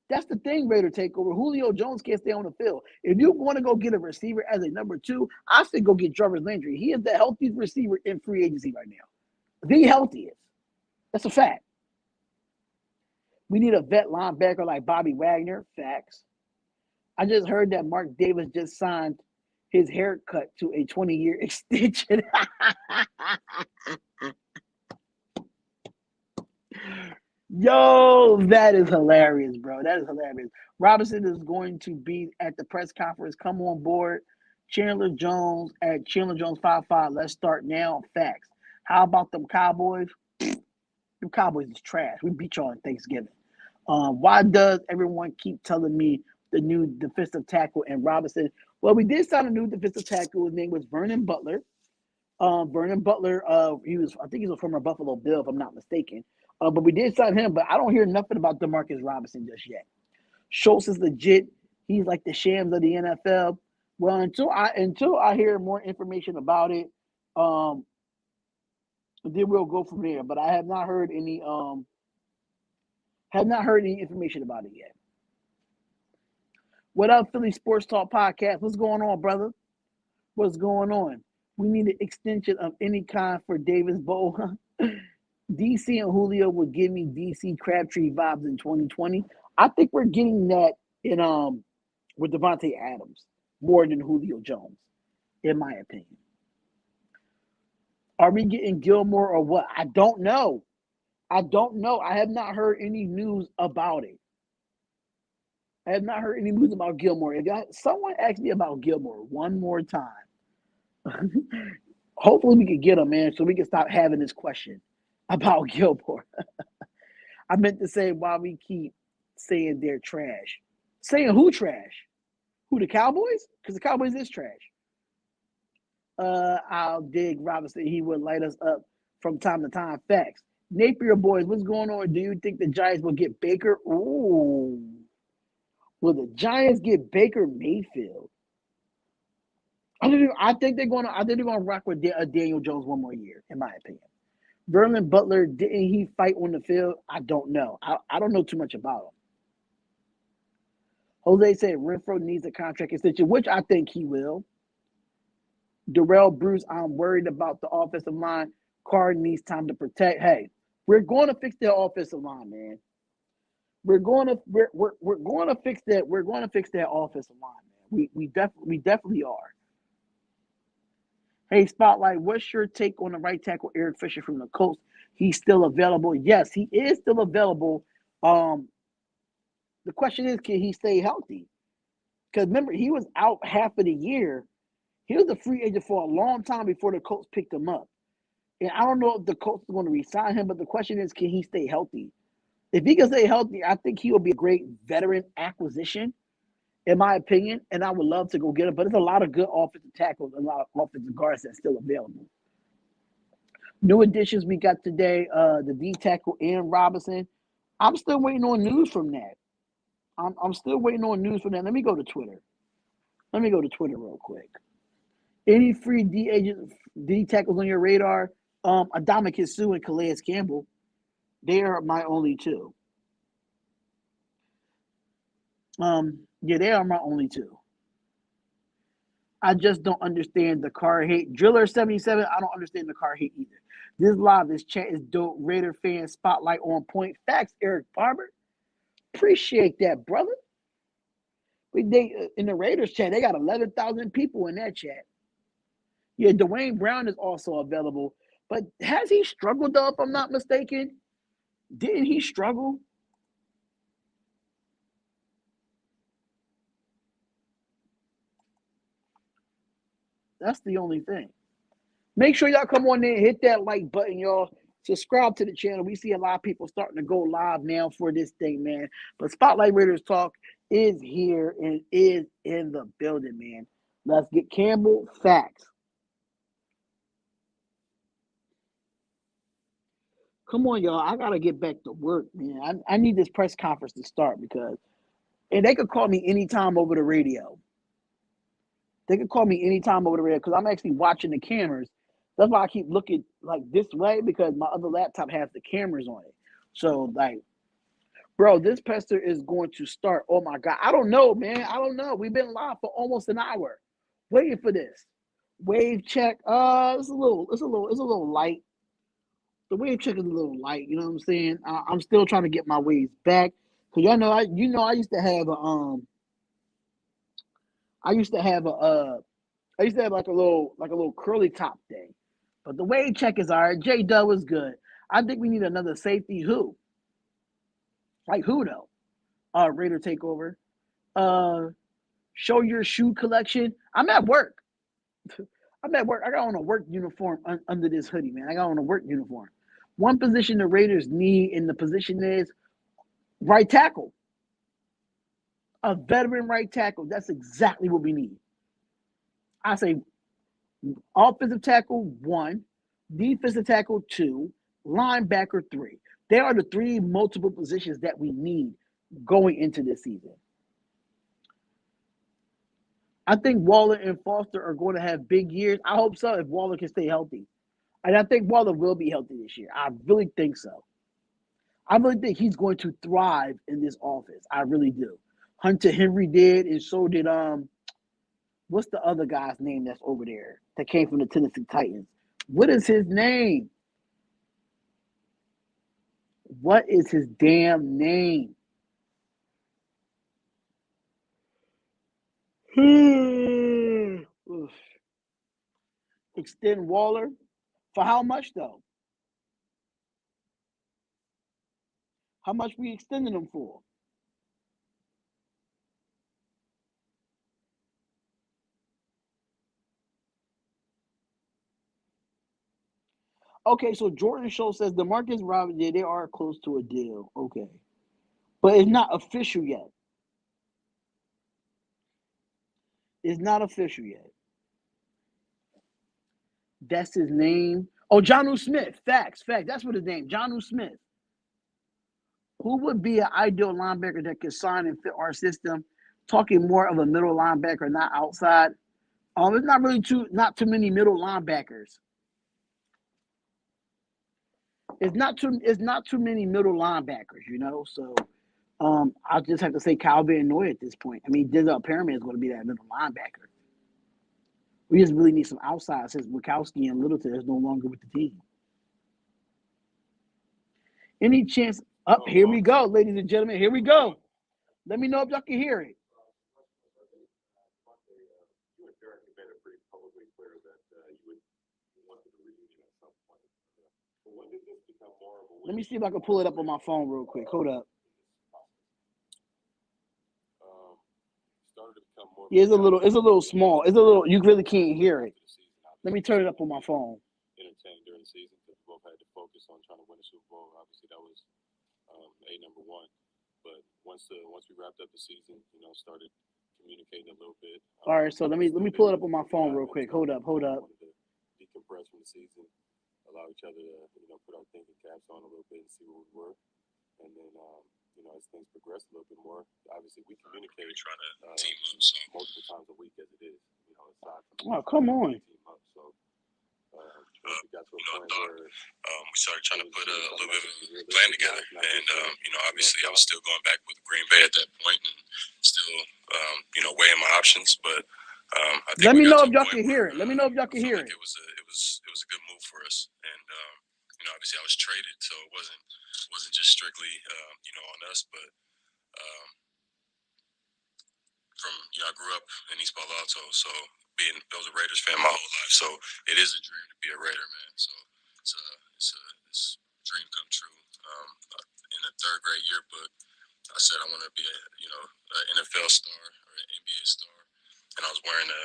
That's the thing, Raider Takeover. Julio Jones can't stay on the field. If you want to go get a receiver as a number 2, I say go get Jarvis Landry. He is the healthiest receiver in free agency right now. The healthiest. That's a fact. We need a vet linebacker like Bobby Wagner. Facts. I just heard that Mark Davis just signed his haircut to a 20-year extension. Yo, that is hilarious, bro. That is hilarious. Robinson is going to be at the press conference. Come on board. Chandler Jones at Chandler Jones 55. Let's start now. Facts. How about them Cowboys? Them Cowboys is trash. We beat y'all on Thanksgiving. Why does everyone keep telling me the new defensive tackle and Robinson? Well, we did sign a new defensive tackle. His name was Vernon Butler. Vernon Butler, I think he's a former Buffalo Bill, if I'm not mistaken. But we did sign him, but I don't hear nothing about Demarcus Robinson just yet. Schultz is legit. He's like the Shams of the NFL. Well, until I hear more information about it, then we'll go from there. But I have not heard any information about it yet. What up, Philly Sports Talk Podcast? What's going on, brother? What's going on? We need an extension of any kind for Davis Bowl. DC and Julio would give me DC Crabtree vibes in 2020. I think we're getting that in with Davante Adams more than Julio Jones, in my opinion. Are we getting Gilmore or what? I don't know. I have not heard any news about it. I have not heard any news about Gilmore. If someone asked me about Gilmore one more time, hopefully we can get him, man, so we can stop having this question about Gilmore. I meant to say why we keep saying they're trash. Saying who trash? Who, the Cowboys? Because the Cowboys is trash. I'll dig Robinson. He would light us up from time to time. Facts. Napier boys, what's going on? Do you think the Giants will get Baker? Ooh. Will the Giants get Baker Mayfield? I think they're going to rock with Daniel Jones one more year, in my opinion. Vernon Butler, didn't he fight on the field? I don't know. I don't know too much about him. Jose said Renfro needs a contract extension, which I think he will. Darrell Bruce, I'm worried about the offensive line. Carr needs time to protect. Hey, we're going to fix their offensive line, man. We're going to fix that. We're going to fix that offensive line, man. We definitely are. Hey, Spotlight, what's your take on the right tackle Eric Fisher from the Colts? He's still available. Yes, he is still available. The question is, can he stay healthy? Because remember, he was out half of the year. He was a free agent for a long time before the Colts picked him up. And I don't know if the Colts are going to re-sign him, but the question is, can he stay healthy? If he can stay healthy, I think he will be a great veteran acquisition, in my opinion, and I would love to go get him. But there's a lot of good offensive tackles and a lot of offensive guards that's still available. New additions we got today, the D tackle and Robinson. I'm still waiting on news from that. I'm still waiting on news from that. Let me go to Twitter. Real quick. Any free D tackles on your radar? Adama Sue and Calais Campbell. They are my only two. Yeah, they are my only two. I just don't understand the car hate. Driller 77, I don't understand the car hate either. This chat is dope. Raider fan spotlight on point. Facts, Eric Barber. Appreciate that, brother. In the Raiders chat, they got 11,000 people in that chat. Yeah, Dwayne Brown is also available. But has he struggled, though, if I'm not mistaken? Didn't he struggle? That's the only thing. Make sure y'all come on there, hit that like button, y'all. Subscribe to the channel. We see a lot of people starting to go live now for this thing, man. But Spotlight Raiders Talk is here and is in the building, man. Let's get Campbell facts. Come on, y'all. I got to get back to work, man. I need this press conference to start and they could call me anytime over the radio. They could call me anytime over the radio because I'm actually watching the cameras. That's why I keep looking like this way because my other laptop has the cameras on it. So, like, bro, this pester is going to start. Oh, my God. I don't know, man. I don't know. We've been live for almost an hour waiting for this. Wave check. It's a little light. The wave check is a little light. You know what I'm saying? I'm still trying to get my waves back. Because y'all know, I used to have like a little curly top thing. But the wave check is all right. J Dub is good. I think we need another safety. Who? Like who though? Raider takeover. Show your shoe collection. I'm at work. I got on a work uniform under this hoodie, man. I got on a work uniform. One position the Raiders need, and the position is right tackle. A veteran right tackle. That's exactly what we need. I say Offensive tackle 1, defensive tackle 2, linebacker 3. They are the 3 multiple positions that we need going into this season. I think Waller and Foster are going to have big years. I hope so if Waller can stay healthy. And I think Waller will be healthy this year. I really think so. I really think he's going to thrive in this offense. I really do. Hunter Henry did, and so did what's the other guy's name that's over there that came from the Tennessee Titans? What is his name? What is his damn name? Extend Waller for how much though? How much we extending him for? Okay, so Jordan Schultz says DeMarcus Robinson, yeah, they are close to a deal. Okay. But it's not official yet. It's not official yet. That's his name. Oh, Jonnu Smith. Facts. That's what his name. Jonnu Smith. Who would be an ideal linebacker that could sign and fit our system? Talking more of a middle linebacker, not outside. It's not too many middle linebackers. It's not too many middle linebackers, you know. So I'll just have to say Kyle Van Noy at this point. I mean, Denzel Perriman is going to be that middle linebacker. We just really need some outside since Bukowski and Littleton is no longer with the team. Any chance? Up here we go, ladies and gentlemen. Here we go. Let me know if y'all can hear it. Let me see if I can pull it up on my phone real quick. Hold up. Yeah, it's a little small. You really can't hear it. Let me turn it up on my phone. Entertained during the season because we both had to focus on trying to win the Super Bowl. Obviously, that was number one. But once we wrapped up the season, started communicating a little bit. All right, so let me pull it up on my phone real quick. Hold up. Decompress from the season, allow each other to put our thinking caps on a little bit and see where we were, and then as things progressed a little bit more, obviously we communicate trying to team up multiple times a week as it is. Aside from come on. Team up, so. We got to a point where we started trying to put a little bit of a plan together, and obviously I was still going back with Green Bay at that point, and still weighing my options. But I think let me know if y'all can hear it. Let me know if y'all can hear it. It was a good move for us, and obviously I was traded, so it wasn't just strictly on us, but from I grew up in East Palo Alto, so I was a Raiders fan my whole life, so it is a dream to be a Raider, man. So it's a dream come true. In the third grade yearbook, I said I want to be an NFL star or an NBA star, and I was wearing a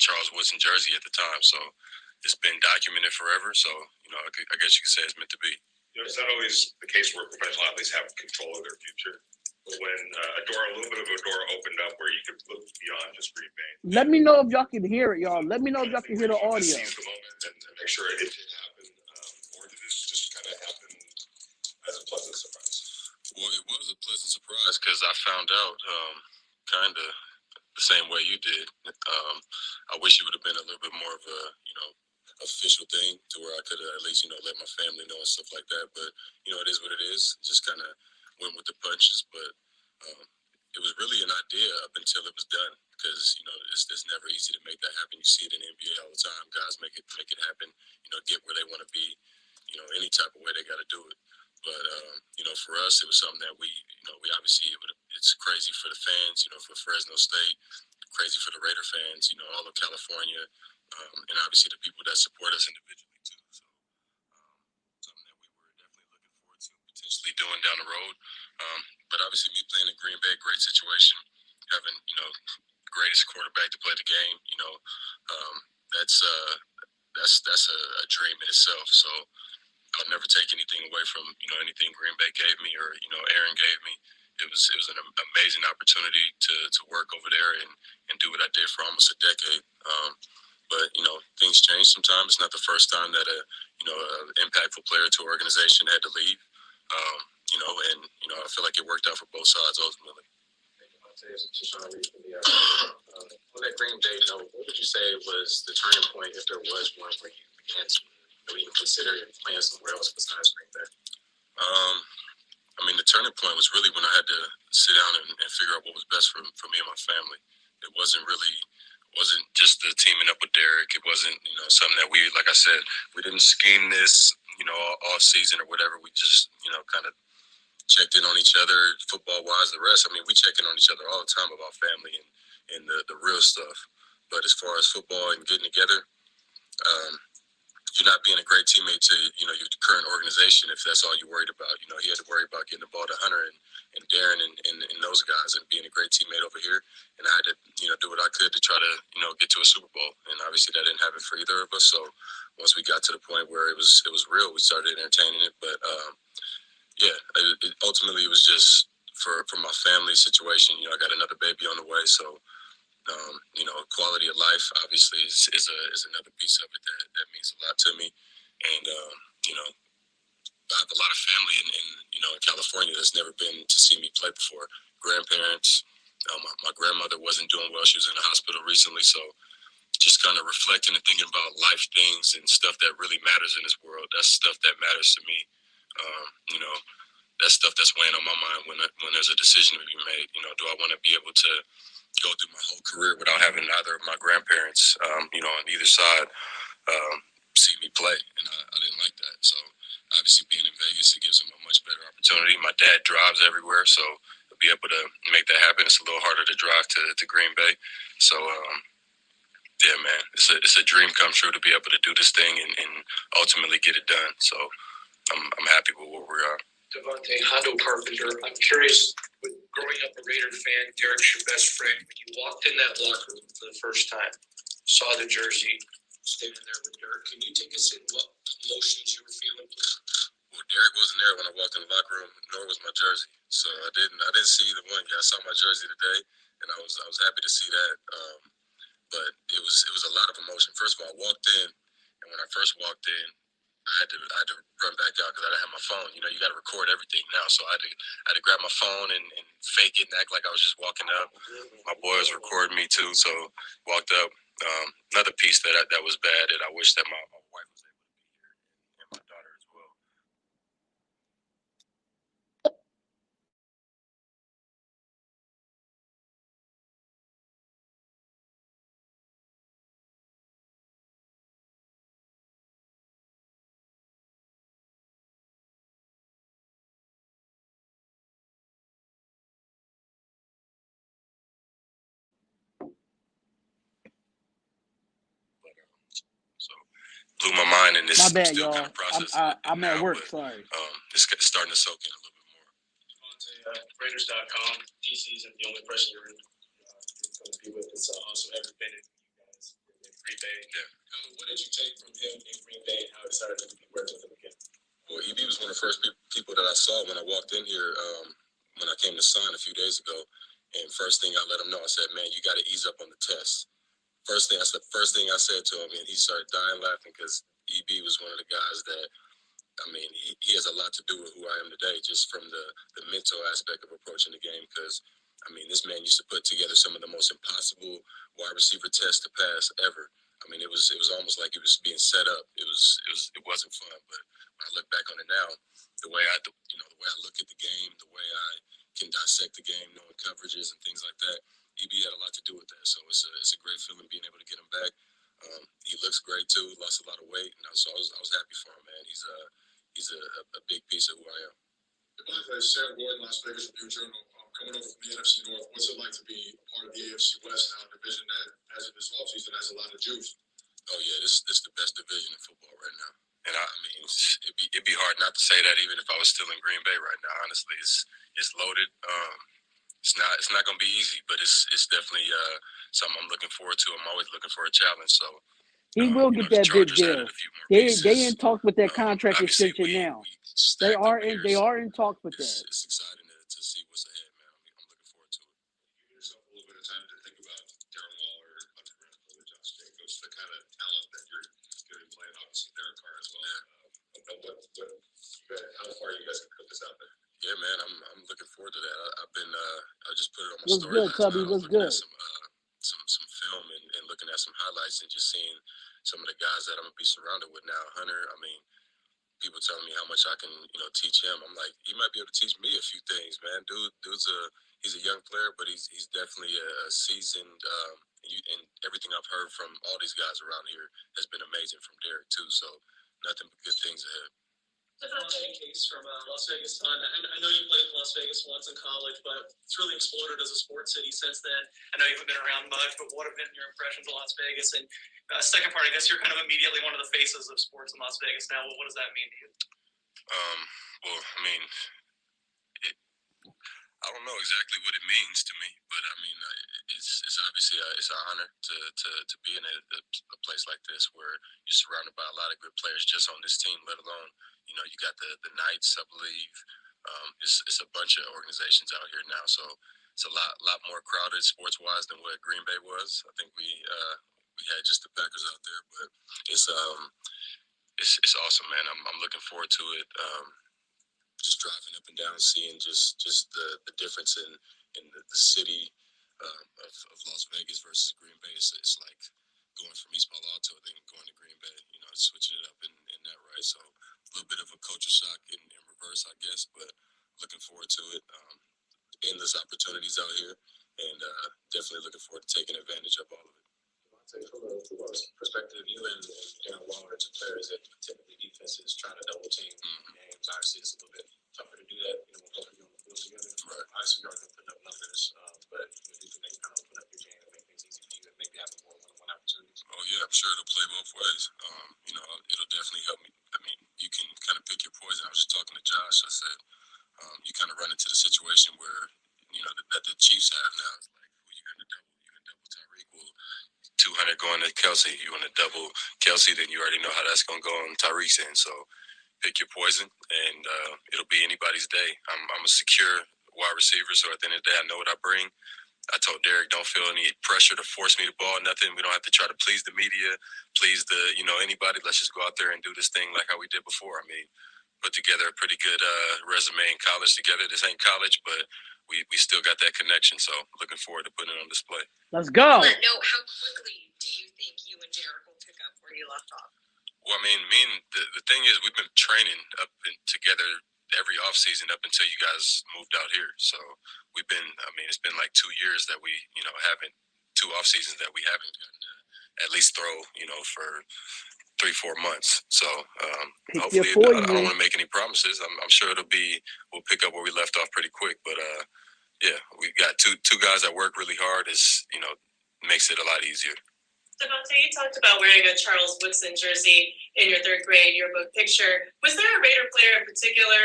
Charles Woodson jersey at the time. So it's been documented forever. So I guess you could say it's meant to be. It's not always the case where professional athletes have control of their future. When a little bit of a door opened up where you could look beyond just Green Bay. Let me know if y'all can hear it, y'all. Let me know if y'all can hear the audio. Seize the moment and make sure it did happen, or did this just kind of happen as a pleasant surprise? Well, it was a pleasant surprise because I found out kind of the same way you did. I wish it would have been a little bit more of a official thing to where I could have at least let my family know and stuff like that. But it is what it is. Just kind of went with the punches, but it was really an idea up until it was done because it's never easy to make that happen. You see it in the NBA all the time. Guys make it happen. Get where they want to be. Any type of way they got to do it. But for us, it was something that we obviously it's crazy for the fans. For Fresno State, crazy for the Raider fans. All of California, and obviously the people that support us individually too. So something that we were definitely looking forward to potentially doing down the road. But obviously, me playing in Green Bay, great situation, having greatest quarterback to play the game. That's a dream in itself. So I'll never take anything away from anything Green Bay gave me or Aaron gave me. It was an amazing opportunity to work over there and do what I did for almost a decade. But things change sometimes. It's not the first time that an impactful player to an organization had to leave. I feel like it worked out for both sides ultimately. On that Green Bay note, what would you say was the turning point, if there was one, where you began to even consider playing somewhere else besides Green Bay? The turning point was really when I had to sit down and figure out what was best for me and my family. It wasn't just the teaming up with Derek. It wasn't, something that we, like I said, we didn't scheme this, off season or whatever. We just, kind of checked in on each other, football wise. The rest, we check in on each other all the time about family and the real stuff. But as far as football and getting together, you're not being a great teammate to your current organization if that's all you're worried about. He had to worry about getting the ball to Hunter and Darren and those guys and being a great teammate over here. And I had to do what I could to try to get to a Super Bowl. And obviously that didn't happen for either of us. So once we got to the point where it was real, we started entertaining it. But ultimately it was just for my family situation. I got another baby on the way, so. Quality of life obviously is another piece of it that means a lot to me, and I have a lot of family in California that's never been to see me play before. Grandparents, my grandmother wasn't doing well; she was in the hospital recently, so just kind of reflecting and thinking about life things and stuff that really matters in this world. That's stuff that matters to me. That's stuff that's weighing on my mind when there's a decision to be made. Do I want to be able to go through my whole career without having either of my grandparents, on either side, see me play? And I didn't like that. So obviously being in Vegas, it gives them a much better opportunity. My dad drives everywhere, so to be able to make that happen, it's a little harder to drive to Green Bay. So, yeah, man, it's a dream come true to be able to do this thing and ultimately get it done. So I'm happy with where we are. Davante, Hondo Carpenter, I'm curious, with growing up a Raider fan, Derek's your best friend. When you walked in that locker room for the first time, saw the jersey, standing there with Derek, can you take us in what emotions you were feeling, please? Well, Derek wasn't there when I walked in the locker room, nor was my jersey. So I didn't see the one. Yeah, I saw my jersey today, and I was happy to see that. But it was a lot of emotion. First of all, I walked in, and when I first walked in, I had to run back out because I didn't have my phone. You got to record everything now, so I had to grab my phone and fake it and act like I was just walking up. My boy was recording me too, so walked up. Another piece that was bad that I wish that my wife was able to be here and my daughter as well. So blew my mind, and it's My bad, still y'all. kind of processing. I'm at now, work. but, Sorry. It's starting to soak in a little bit more. Raiders.com. DC isn't the only person you're going to be with. It's also Everett Bennett. You guys in Green Bay. Yeah. What did you take from him in Green Bay, and how excited are you to be working with him again? Well, EB was one of the first people that I saw when I walked in here, when I came to sign a few days ago. And first thing I let him know, I said, "Man, you got to ease up on the test." First thing I said to him, and he started dying laughing because EB was one of the guys that, he has a lot to do with who I am today, just from the mental aspect of approaching the game. Because, this man used to put together some of the most impossible wide receiver tests to pass ever. It was almost like it was being set up. It wasn't fun. But when I look back on it now, the way I look at the game, the way I can dissect the game, knowing coverages and things like that, EB had a lot to do with that. So it's a great feeling being able to get him back. He looks great too. Lost a lot of weight, so I was happy for him, man. He's a big piece of who I am. Sam Gordon, Las Vegas Review-Journal, coming over from the NFC North. What's it like to be a part of the AFC West now, a division that, as of this offseason, has a lot of juice? Oh yeah, this is the best division in football right now. And it'd be hard not to say that even if I was still in Green Bay right now. Honestly, it's loaded. It's not going to be easy, but it's definitely something I'm looking forward to. I'm always looking for a challenge. So He will get that big deal. They in talks with that contract extension now. They are in talks with that. It's exciting to see what's ahead, man. I'm looking forward to it. You give yourself a little bit of time to think about Darren Waller, Hunter Renfrow, Josh Jacobs, the kind of forward to that. I've been I just put it on my What's story good, last Cubby? night. I was What's looking good? at some film and looking at some highlights and just seeing some of the guys that I'm gonna be surrounded with now. Hunter, I mean, people telling me how much I can, teach him. I'm like, he might be able to teach me a few things, man. He's a young player, but he's definitely a seasoned. And everything I've heard from all these guys around here has been amazing from Derek too. So nothing but good things ahead. Davante Case from Las Vegas Sun. I know you played in Las Vegas once in college, but it's really exploded as a sports city since then. I know you haven't been around much, but what have been your impressions of Las Vegas? And second part, I guess you're kind of immediately one of the faces of sports in Las Vegas now. What does that mean to you? Well, I mean, I don't know exactly what it means to me, but I mean, it's obviously it's an honor to be in a place like this where you're surrounded by a lot of good players just on this team, let alone, you got the Knights, I believe. It's a bunch of organizations out here now, so it's a lot more crowded sports wise than what Green Bay was. I think we had just the Packers out there, but it's awesome, man. I'm looking forward to it. Just driving up and down, seeing just the difference in the city of Las Vegas versus Green Bay. It's like going from East Palo Alto then going to Green Bay. Switching it up in that right. So a little bit of a culture shock in reverse, I guess, but looking forward to it. Endless opportunities out here, and definitely looking forward to taking advantage of all of it. From a perspective, you and Darren Waller are two players that typically defenses trying to double team games. Obviously, it's a little bit tougher to do that, when both of you on the field together. Right. Obviously, you are going to put up numbers, but do you think they can kind of open up your game and make things easy for you and maybe having more one-on-one opportunities? Oh yeah, I'm sure it'll play both ways. It'll definitely help me. I mean, you can kind of pick your poison. I was just talking to Josh. I said, you kind of run into the situation where that the Chiefs have now. It's like, who you going to double? You going to double Tyreek? Well, 200 going to Kelsey. You want to double Kelsey, then you already know how that's going to go on Tyreek's end. So pick your poison, and it'll be anybody's day. I'm a secure wide receiver, so at the end of the day, I know what I bring. I told Derek, don't feel any pressure to force me the ball, nothing. We don't have to try to please the media, please anybody. Let's just go out there and do this thing like how we did before. I mean, put together a pretty good resume in college together. This ain't college, but we still got that connection. So looking forward to putting it on display. Let's go. On that note, how quickly do you think you and Derek will pick up where you left off? Well, I mean, the thing is, we've been training together every offseason up until you guys moved out here. So it's been like 2 years that we, haven't, 2 off seasons that we haven't gotten to at least throw, for 3-4 months. So hopefully, I don't want to make any promises. I'm sure we'll pick up where we left off pretty quick. But yeah, we got two guys that work really hard. Makes it a lot easier. Davante, you talked about wearing a Charles Woodson jersey in your 3rd grade yearbook picture. Was there a Raider player in particular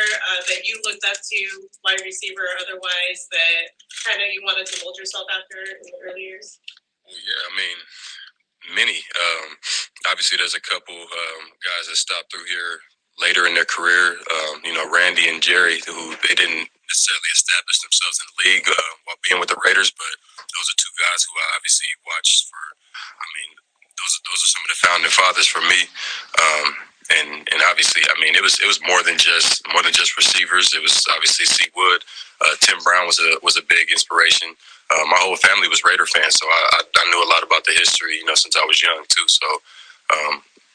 that you looked up to, wide receiver or otherwise, that kind of you wanted to mold yourself after in the early years? Well, yeah, I mean, many. Obviously, there's a couple guys that stopped through here later in their career. Randy and Jerry, who they didn't necessarily establish themselves in the league while being with the Raiders, but those are 2 guys who I obviously watched for. I mean, those are some of the founding fathers for me. And obviously, I mean, it was more than just receivers. It was obviously C. Wood. Tim Brown was a big inspiration. My whole family was Raider fans, so I knew a lot about the history, since I was young too. So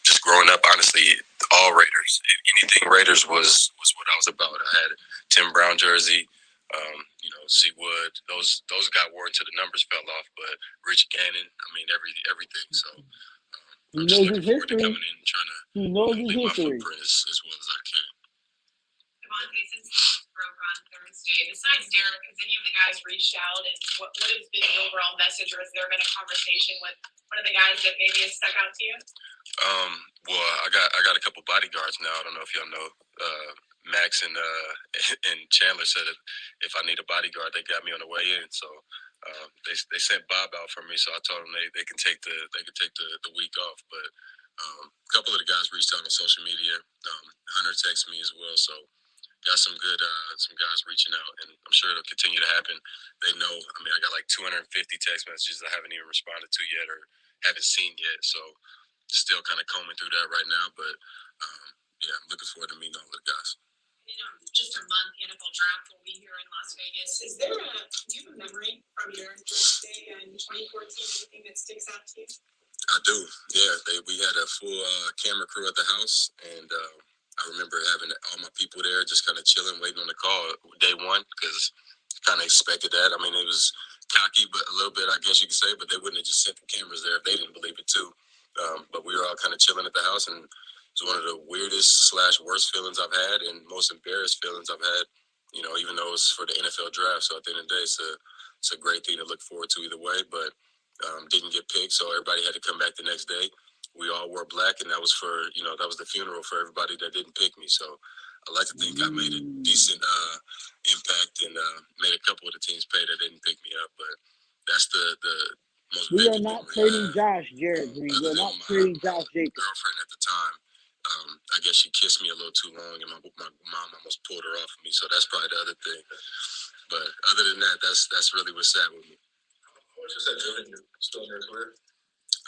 just growing up, honestly, all Raiders, anything Raiders was what I was about. I had Tim Brown jersey, C. Wood. Those got worn until the numbers fell off, but Rich Gannon, I mean, everything. So I'm just looking forward to coming in and trying to leave my footprint as well as I can. Davante, since you broke on Thursday, besides Derek, has any of the guys reached out, and what has been the overall message, or has there been a conversation with one of the guys that maybe has stuck out to you? Well, I got a couple bodyguards now. I don't know if y'all know. Max and Chandler said if I need a bodyguard, they got me on the way in. So they sent Bob out for me. So I told them they can take the week off. But a couple of the guys reached out on social media. Hunter texted me as well. So got some guys reaching out, and I'm sure it'll continue to happen. They know. I mean, I got like 250 text messages I haven't even responded to yet or haven't seen yet. So still kind of combing through that right now. But yeah, I'm looking forward to meeting all the guys. just a month, the NFL draft will be here in Las Vegas. Do you have a memory from your draft day in 2014, anything that sticks out to you? I do, yeah. We had a full camera crew at the house, and I remember having all my people there just kind of chilling, waiting on the call day one, because kind of expected that. I mean, it was cocky, but a little bit, I guess you could say, but they wouldn't have just sent the cameras there if they didn't believe it too. But we were all kind of chilling at the house, and it's one of the weirdest / worst feelings I've had, and most embarrassed feelings I've had, even though it's for the NFL draft. So at the end of the day, it's a great thing to look forward to either way, but didn't get picked, so everybody had to come back the next day. We all wore black, and that was that was the funeral for everybody that didn't pick me. So I like to think I made a decent impact and made a couple of the teams pay that didn't pick me up, but that's the most We are vivid not memory trading I have. Josh Jared Green. We're not trading Josh Jacobs. Girlfriend at the time, I guess she kissed me a little too long, and my mom almost pulled her off of me. So that's probably the other thing. But other than that, that's really what's sad with me. How much has that driven you still in your career?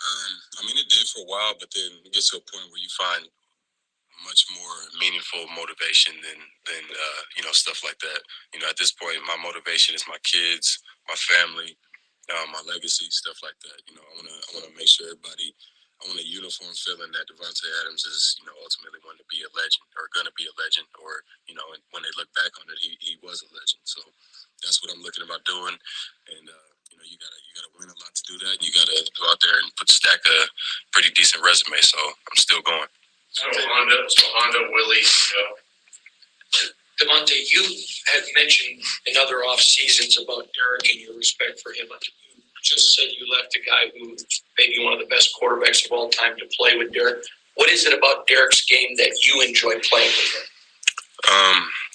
I mean, it did for a while, but then it gets to a point where you find much more meaningful motivation than stuff like that. At this point, my motivation is my kids, my family, my legacy, stuff like that. I want to make sure everybody. I want a uniform feeling that Davante Adams is, ultimately going to be a legend, or going to be a legend, or and when they look back on it, he was a legend. So that's what I'm looking about doing, and you gotta win a lot to do that, and you gotta go out there and stack a pretty decent resume. So I'm still going. So Honda, Willie, Davante, you had mentioned in other off seasons about Derek and your respect for him. You just said you left a guy who may be one of the best quarterbacks of all time to play with Derek. What is it about Derek's game that you enjoy playing with him?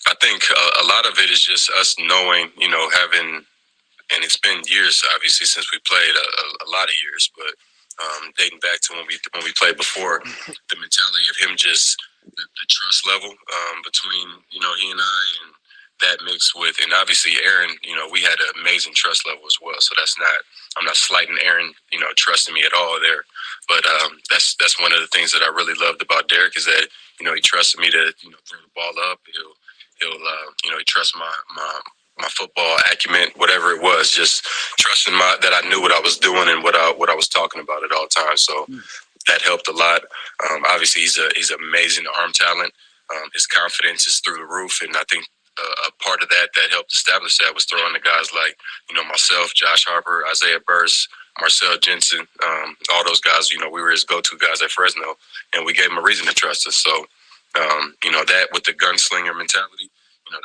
I think a lot of it is just us knowing, having, and it's been years, obviously, since we played, a lot of years, but dating back to when we played before, the mentality of him, just the trust level between, he and I, and that mixed with, and obviously Aaron, we had an amazing trust level as well. So I'm not slighting Aaron, trusting me at all there. But that's one of the things that I really loved about Derek, is that, he trusted me to, throw the ball up. He trusts my football acumen, whatever it was, just trusting that I knew what I was doing and what I was talking about at all times. So that helped a lot. Obviously, he's amazing arm talent. His confidence is through the roof, and I think a part of that helped establish that was throwing the guys like myself, Josh Harper, Isaiah Burst, Marcel Jensen, all those guys. We were his go-to guys at Fresno, and we gave him a reason to trust us. So that with the gunslinger mentality,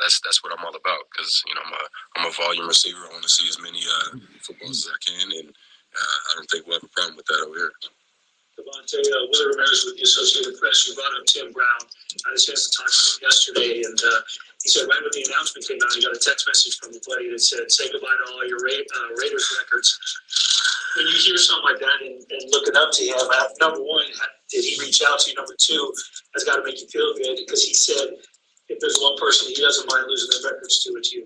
that's what I'm all about, because I'm a volume receiver. I want to see as many footballs as I can, and I don't think we'll have a problem with that over here. Davante, Willie Ramirez with the Associated Press. You brought up Tim Brown. I had a chance to talk to him yesterday, and he said right when the announcement came out, he got a text message from a buddy that said, "Say goodbye to all your Raiders records." When you hear something like that and looking up to him, number one, did he reach out to you? Number two, that's got to make you feel good, because he said if there's one person he doesn't mind losing their records to, it's you.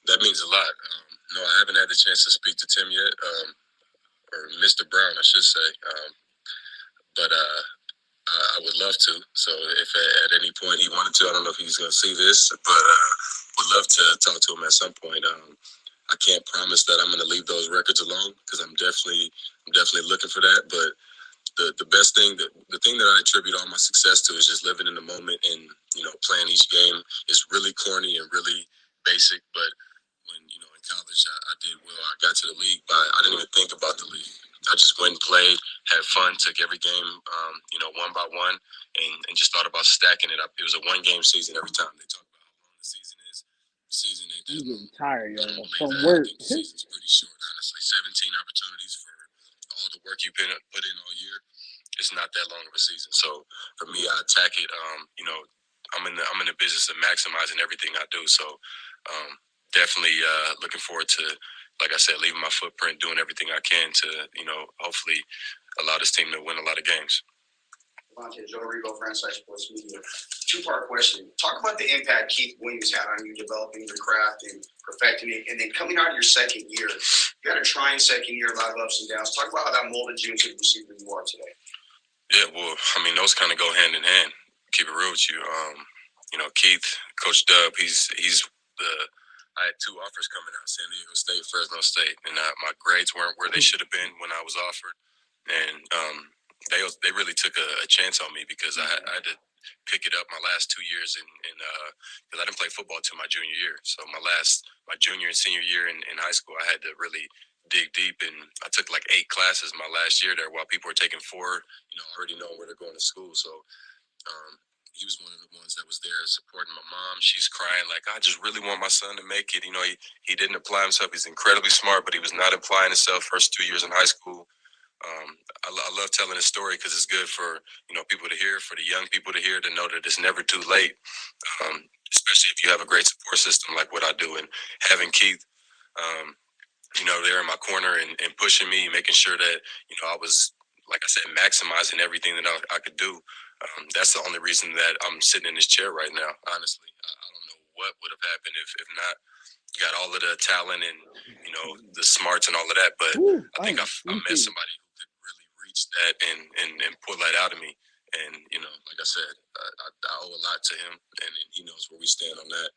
That means a lot. No, I haven't had the chance to speak to Tim yet, or Mr. Brown, I should say. But I would love to. So if at any point he wanted to, I don't know if he's going to see this, but would love to talk to him at some point. I can't promise that I'm going to leave those records alone, because I'm definitely looking for that. But the best thing, the thing that I attribute all my success to, is just living in the moment and playing each game. Is really corny and really basic, but when in college I did well. I got to the league, but I didn't even think about the league. I just went and played, had fun, took every game, one by one, and just thought about stacking it up. It was a one-game season every time. They talk about how long the season is. The season ain't that long. I'm getting tired, y'all, from I work. think the season's pretty short, honestly. 17 opportunities for all the work you've put in all year. It's not that long of a season. So for me, I attack it. I'm in the business of maximizing everything I do. So definitely looking forward to, like I said, leaving my footprint, doing everything I can to, hopefully allow this team to win a lot of games. Davante, Joe Rigo, Franchise Sports Media. Two-part question. Talk about the impact Keith Williams had on you developing your craft and perfecting it. And then coming out of your second year, you had a trying second year, a lot of ups and downs. Talk about how that molded you into the receiver you are today. Yeah, well, I mean, those kind of go hand in hand. Keep it real with you. Keith, Coach Dub, he's the. I had 2 offers coming out: San Diego State, Fresno State, and my grades weren't where they should have been when I was offered, and they really took a chance on me because I had to pick it up my last 2 years because I didn't play football till my junior year. So my junior and senior year in high school, I had to really dig deep, and I took like 8 classes my last year there, while people were taking 4, already knowing where they're going to school. So he was one of the ones that was there supporting my mom. She's crying like, I just really want my son to make it. He didn't apply himself. He's incredibly smart, but he was not applying himself first 2 years in high school. I love telling this story because it's good for people to hear, for the young people to hear, to know that it's never too late. Especially if you have a great support system like what I do, and having Keith, there in my corner and pushing me, making sure that I was, like I said, maximizing everything that I could do. That's the only reason that I'm sitting in this chair right now. Honestly, I don't know what would have happened if not. Got all of the talent and the smarts and all of that, but I think I met somebody who could really reach that and pull that out of me. And like I said, I owe a lot to him, and he knows where we stand on that.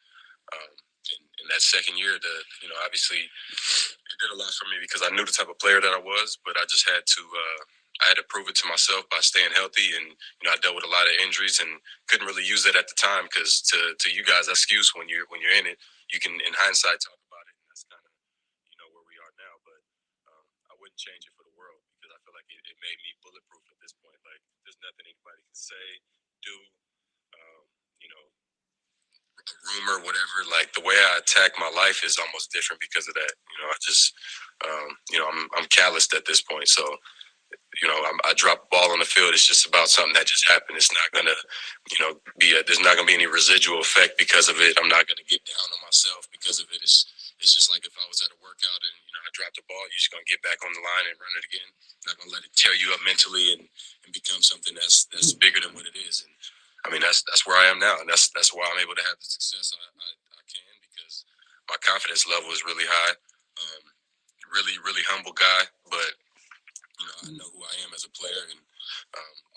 In that second year, obviously it did a lot for me because I knew the type of player that I was, but I just had to. I had to prove it to myself by staying healthy, and I dealt with a lot of injuries and couldn't really use it at the time because to you guys, that's excuse when you're in it. You can, in hindsight, talk about it, and that's kind of where we are now. But I wouldn't change it for the world because I feel like it made me bulletproof at this point. Like there's nothing anybody can say, do, a rumor, whatever. Like the way I attack my life is almost different because of that. I just, I'm calloused at this point, so. I drop a ball on the field. It's just about something that just happened. It's not gonna, there's not gonna be any residual effect because of it. I'm not gonna get down on myself because of it. It's just like if I was at a workout and I dropped the ball, you're just gonna get back on the line and run it again. Not gonna let it tear you up mentally and become something that's bigger than what it is. And I mean that's where I am now, and that's why I'm able to have the success I can, because my confidence level is really high. Really, really humble guy, but I know who I am as a player, and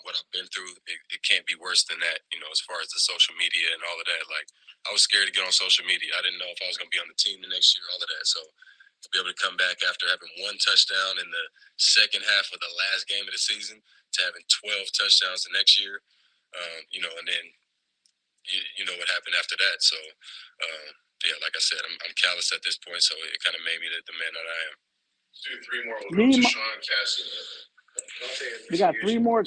what I've been through, it can't be worse than that, as far as the social media and all of that. Like, I was scared to get on social media. I didn't know if I was going to be on the team the next year, all of that. So to be able to come back after having 1 touchdown in the second half of the last game of the season to having 12 touchdowns the next year, and then you know what happened after that. So, yeah, like I said, I'm callous at this point, so it kind of made me the man that I am. Do 3 more. We'll go to Sean Cassie. We got three more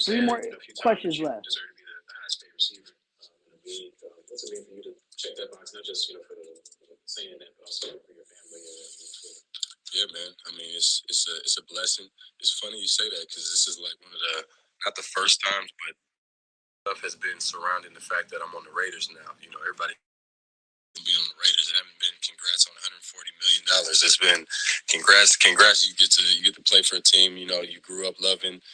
questions left. Deserve to be the highest paid receiver in the league. What's it mean for you to check that box, not just for the saying that, but also for your family and Yeah, man. I mean, it's a blessing. It's funny you say that because this is like one of the, not the first times, but stuff has been surrounding the fact that I'm on the Raiders now. Everybody be on the Raiders. It haven't been congrats on $140 million. It's been congrats. You get to play for a team you grew up loving.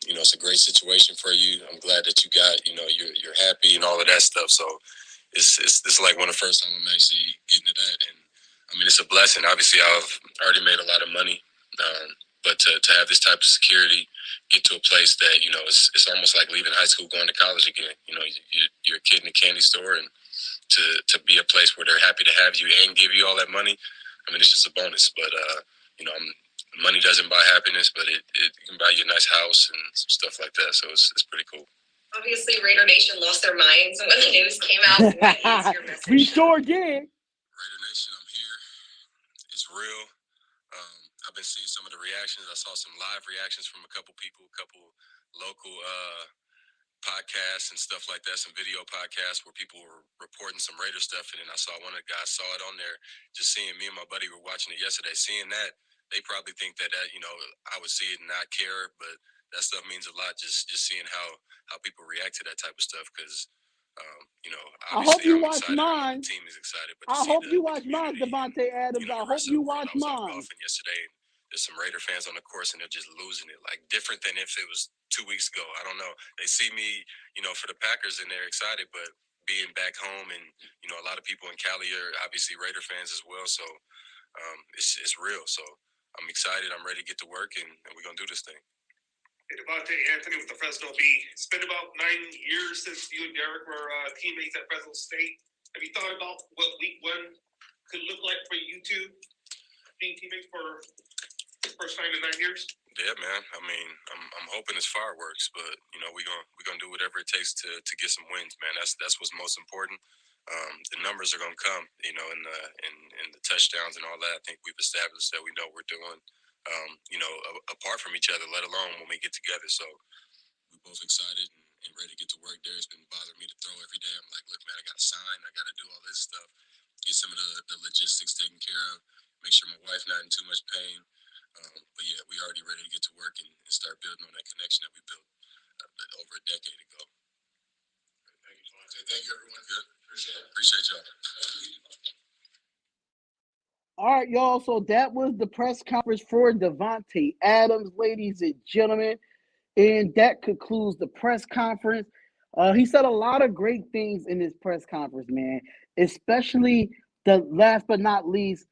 It's a great situation for you. I'm glad that you got you're happy and all of that stuff. So it's like one of the first time I'm actually getting to that, and I mean it's a blessing. Obviously, I've already made a lot of money, but to have this type of security, get to a place that it's almost like leaving high school, going to college again. You're a kid in a candy store, and to be a place where they're happy to have you and give you all that money, I mean, it's just a bonus. But money doesn't buy happiness, but it can buy you a nice house and some stuff like that. So it's pretty cool. Obviously, Raider Nation lost their minds when the news came out. What is your message? We sure did. Raider Nation, I'm here. It's real. I've been seeing some of the reactions. I saw some live reactions from a couple people, a couple local podcasts and stuff like that, some video podcasts where people were reporting some Raider stuff, and then I saw one of the guys saw it on there. Just seeing, me and my buddy were watching it yesterday, seeing that, they probably think that I would see it and not care, but that stuff means a lot. Just seeing how people react to that type of stuff, because I hope you watch excited. mine. The team is excited, but I hope you watch mine, Davante Adams. I hope you watch mine. Yesterday, there's some Raider fans on the course, and they're just losing it. Like, different than if it was 2 weeks ago. I don't know. They see me, for the Packers, and they're excited, but being back home, and a lot of people in Cali are obviously Raider fans as well. So it's real. So I'm excited. I'm ready to get to work, and we're gonna do this thing. Hey, Davante Anthony with the Fresno Bee. It's been about 9 years since you and Derek were teammates at Fresno State. Have you thought about what week one could look like for you two being teammates for the first time in 9 years? Yeah, man. I mean, I'm hoping it's fireworks, but you know, we're gonna do whatever it takes to get some wins, man. That's what's most important. The numbers are gonna come, you know, in the touchdowns and all that. I think we've established that we know what we're doing. You know, apart from each other, let alone when we get together. So we're both excited and ready to get to work. Derek's been bothering me to throw every day. I'm like, look, man, I got to sign. I got to do all this stuff. Get some of the logistics taken care of. Make sure my wife not in too much pain. But yeah, we already ready to get to work and start building on that connection that we built over a decade ago. Thank you, Davante. Thank you, everyone. Good. Appreciate y'all. All right, y'all. So that was the press conference for Davante Adams, ladies and gentlemen. And that concludes the press conference. He said a lot of great things in this press conference, man. Especially the last but not least,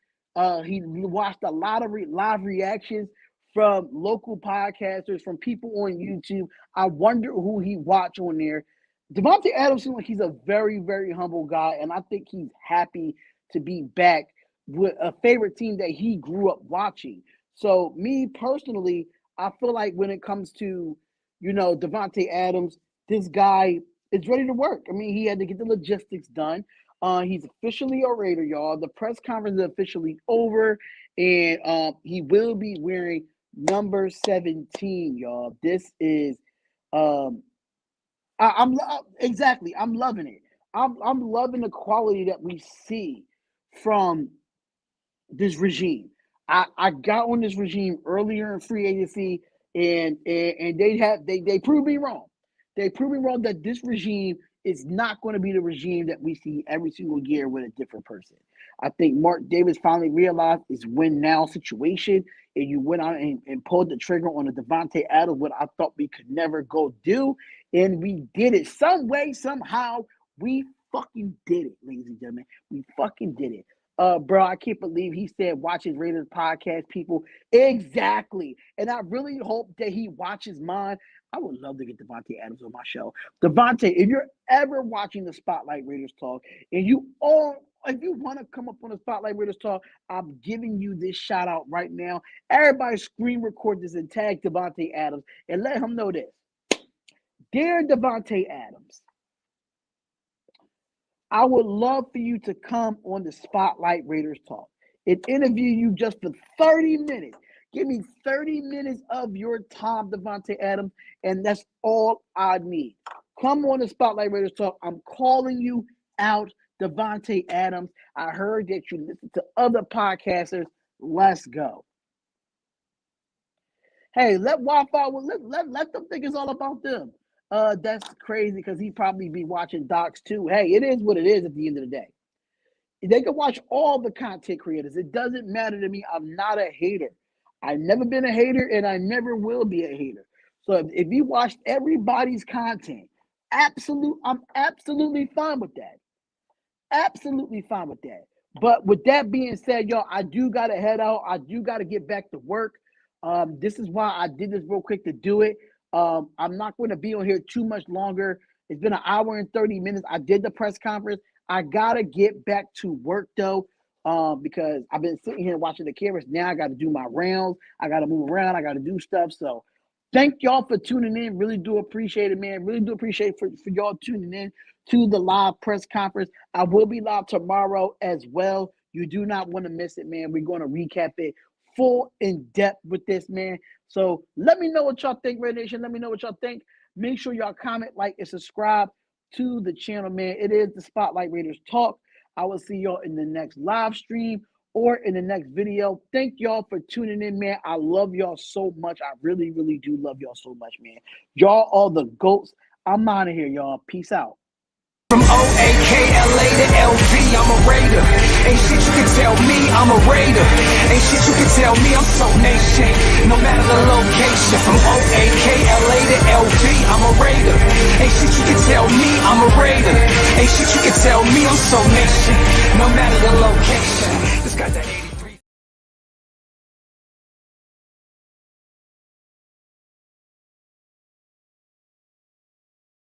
he watched a lot of live reactions from local podcasters, from people on YouTube. I wonder who he watched on there. Davante Adams seems like he's a very, very humble guy, and I think he's happy to be back with a favorite team that he grew up watching. So me personally, I feel like when it comes to, you know, Davante Adams, this guy is ready to work. I mean, he had to get the logistics done. He's officially a Raider, y'all. The press conference is officially over, and he will be wearing number 17, y'all. This is I'm loving it. I'm loving the quality that we see from this regime. I got on this regime earlier in free agency, and they proved me wrong. They proved me wrong that this regime is not going to be the regime that we see every single year with a different person. I think Mark Davis finally realized it's win now situation, and you went out and pulled the trigger on a Davante Adams, what I thought we could never go do, and we did it some way, somehow. We fucking did it, ladies and gentlemen. We fucking did it. Bro, I can't believe he said watch his Raiders podcast, people. Exactly. And I really hope that he watches mine. I would love to get Davante Adams on my show. Davante, if you're ever watching the Spotlight Raiders Talk, and if you want to come up on the Spotlight Raiders Talk, I'm giving you this shout out right now. Everybody screen record this and tag Davante Adams and let him know this. Dear Davante Adams, I would love for you to come on the Spotlight Raiders Talk and interview you just for 30 minutes. Give me 30 minutes of your time, Davante Adams, and that's all I need. Come on the Spotlight Raiders Talk. I'm calling you out, Davante Adams. I heard that you listen to other podcasters. Let's go. Hey, let Wi-Fi, let them think it's all about them. That's crazy because he probably be watching docs too. Hey, it is what it is at the end of the day. They can watch all the content creators. It doesn't matter to me. I'm not a hater. I've never been a hater, and I never will be a hater. So if you watched everybody's content, I'm absolutely fine with that. Absolutely fine with that. But with that being said, y'all, I do got to head out. I do got to get back to work. This is why I did this real quick to do it. I'm not going to be on here too much longer. It's been an hour and 30 minutes. I did the press conference. I got to get back to work, though, because I've been sitting here watching the cameras. Now I got to do my rounds. I got to move around. I got to do stuff. So thank y'all for tuning in. Really do appreciate it, man. Really do appreciate for y'all tuning in to the live press conference. I will be live tomorrow as well. You do not want to miss it, man. We're going to recap it full in depth with this, man. So let me know what y'all think, Red Nation. Let me know what y'all think. Make sure y'all comment, like, and subscribe to the channel, man. It is the Spotlight Raiders Talk. I will see y'all in the next live stream or in the next video. Thank y'all for tuning in, man. I love y'all so much. I really, really do love y'all so much, man. Y'all are the GOATs. I'm out of here, y'all. Peace out. From O-A-K-L-A to L-V, I'm a Raider. Ain't shit you can tell me, I'm a Raider. Ain't shit you can tell me, I'm so nation. No matter the location. From O-A-K-L-A to L-V, I'm a Raider. Ain't shit you can tell me, I'm a Raider. Ain't shit you can tell me, I'm so nation. No matter the location. This guy's that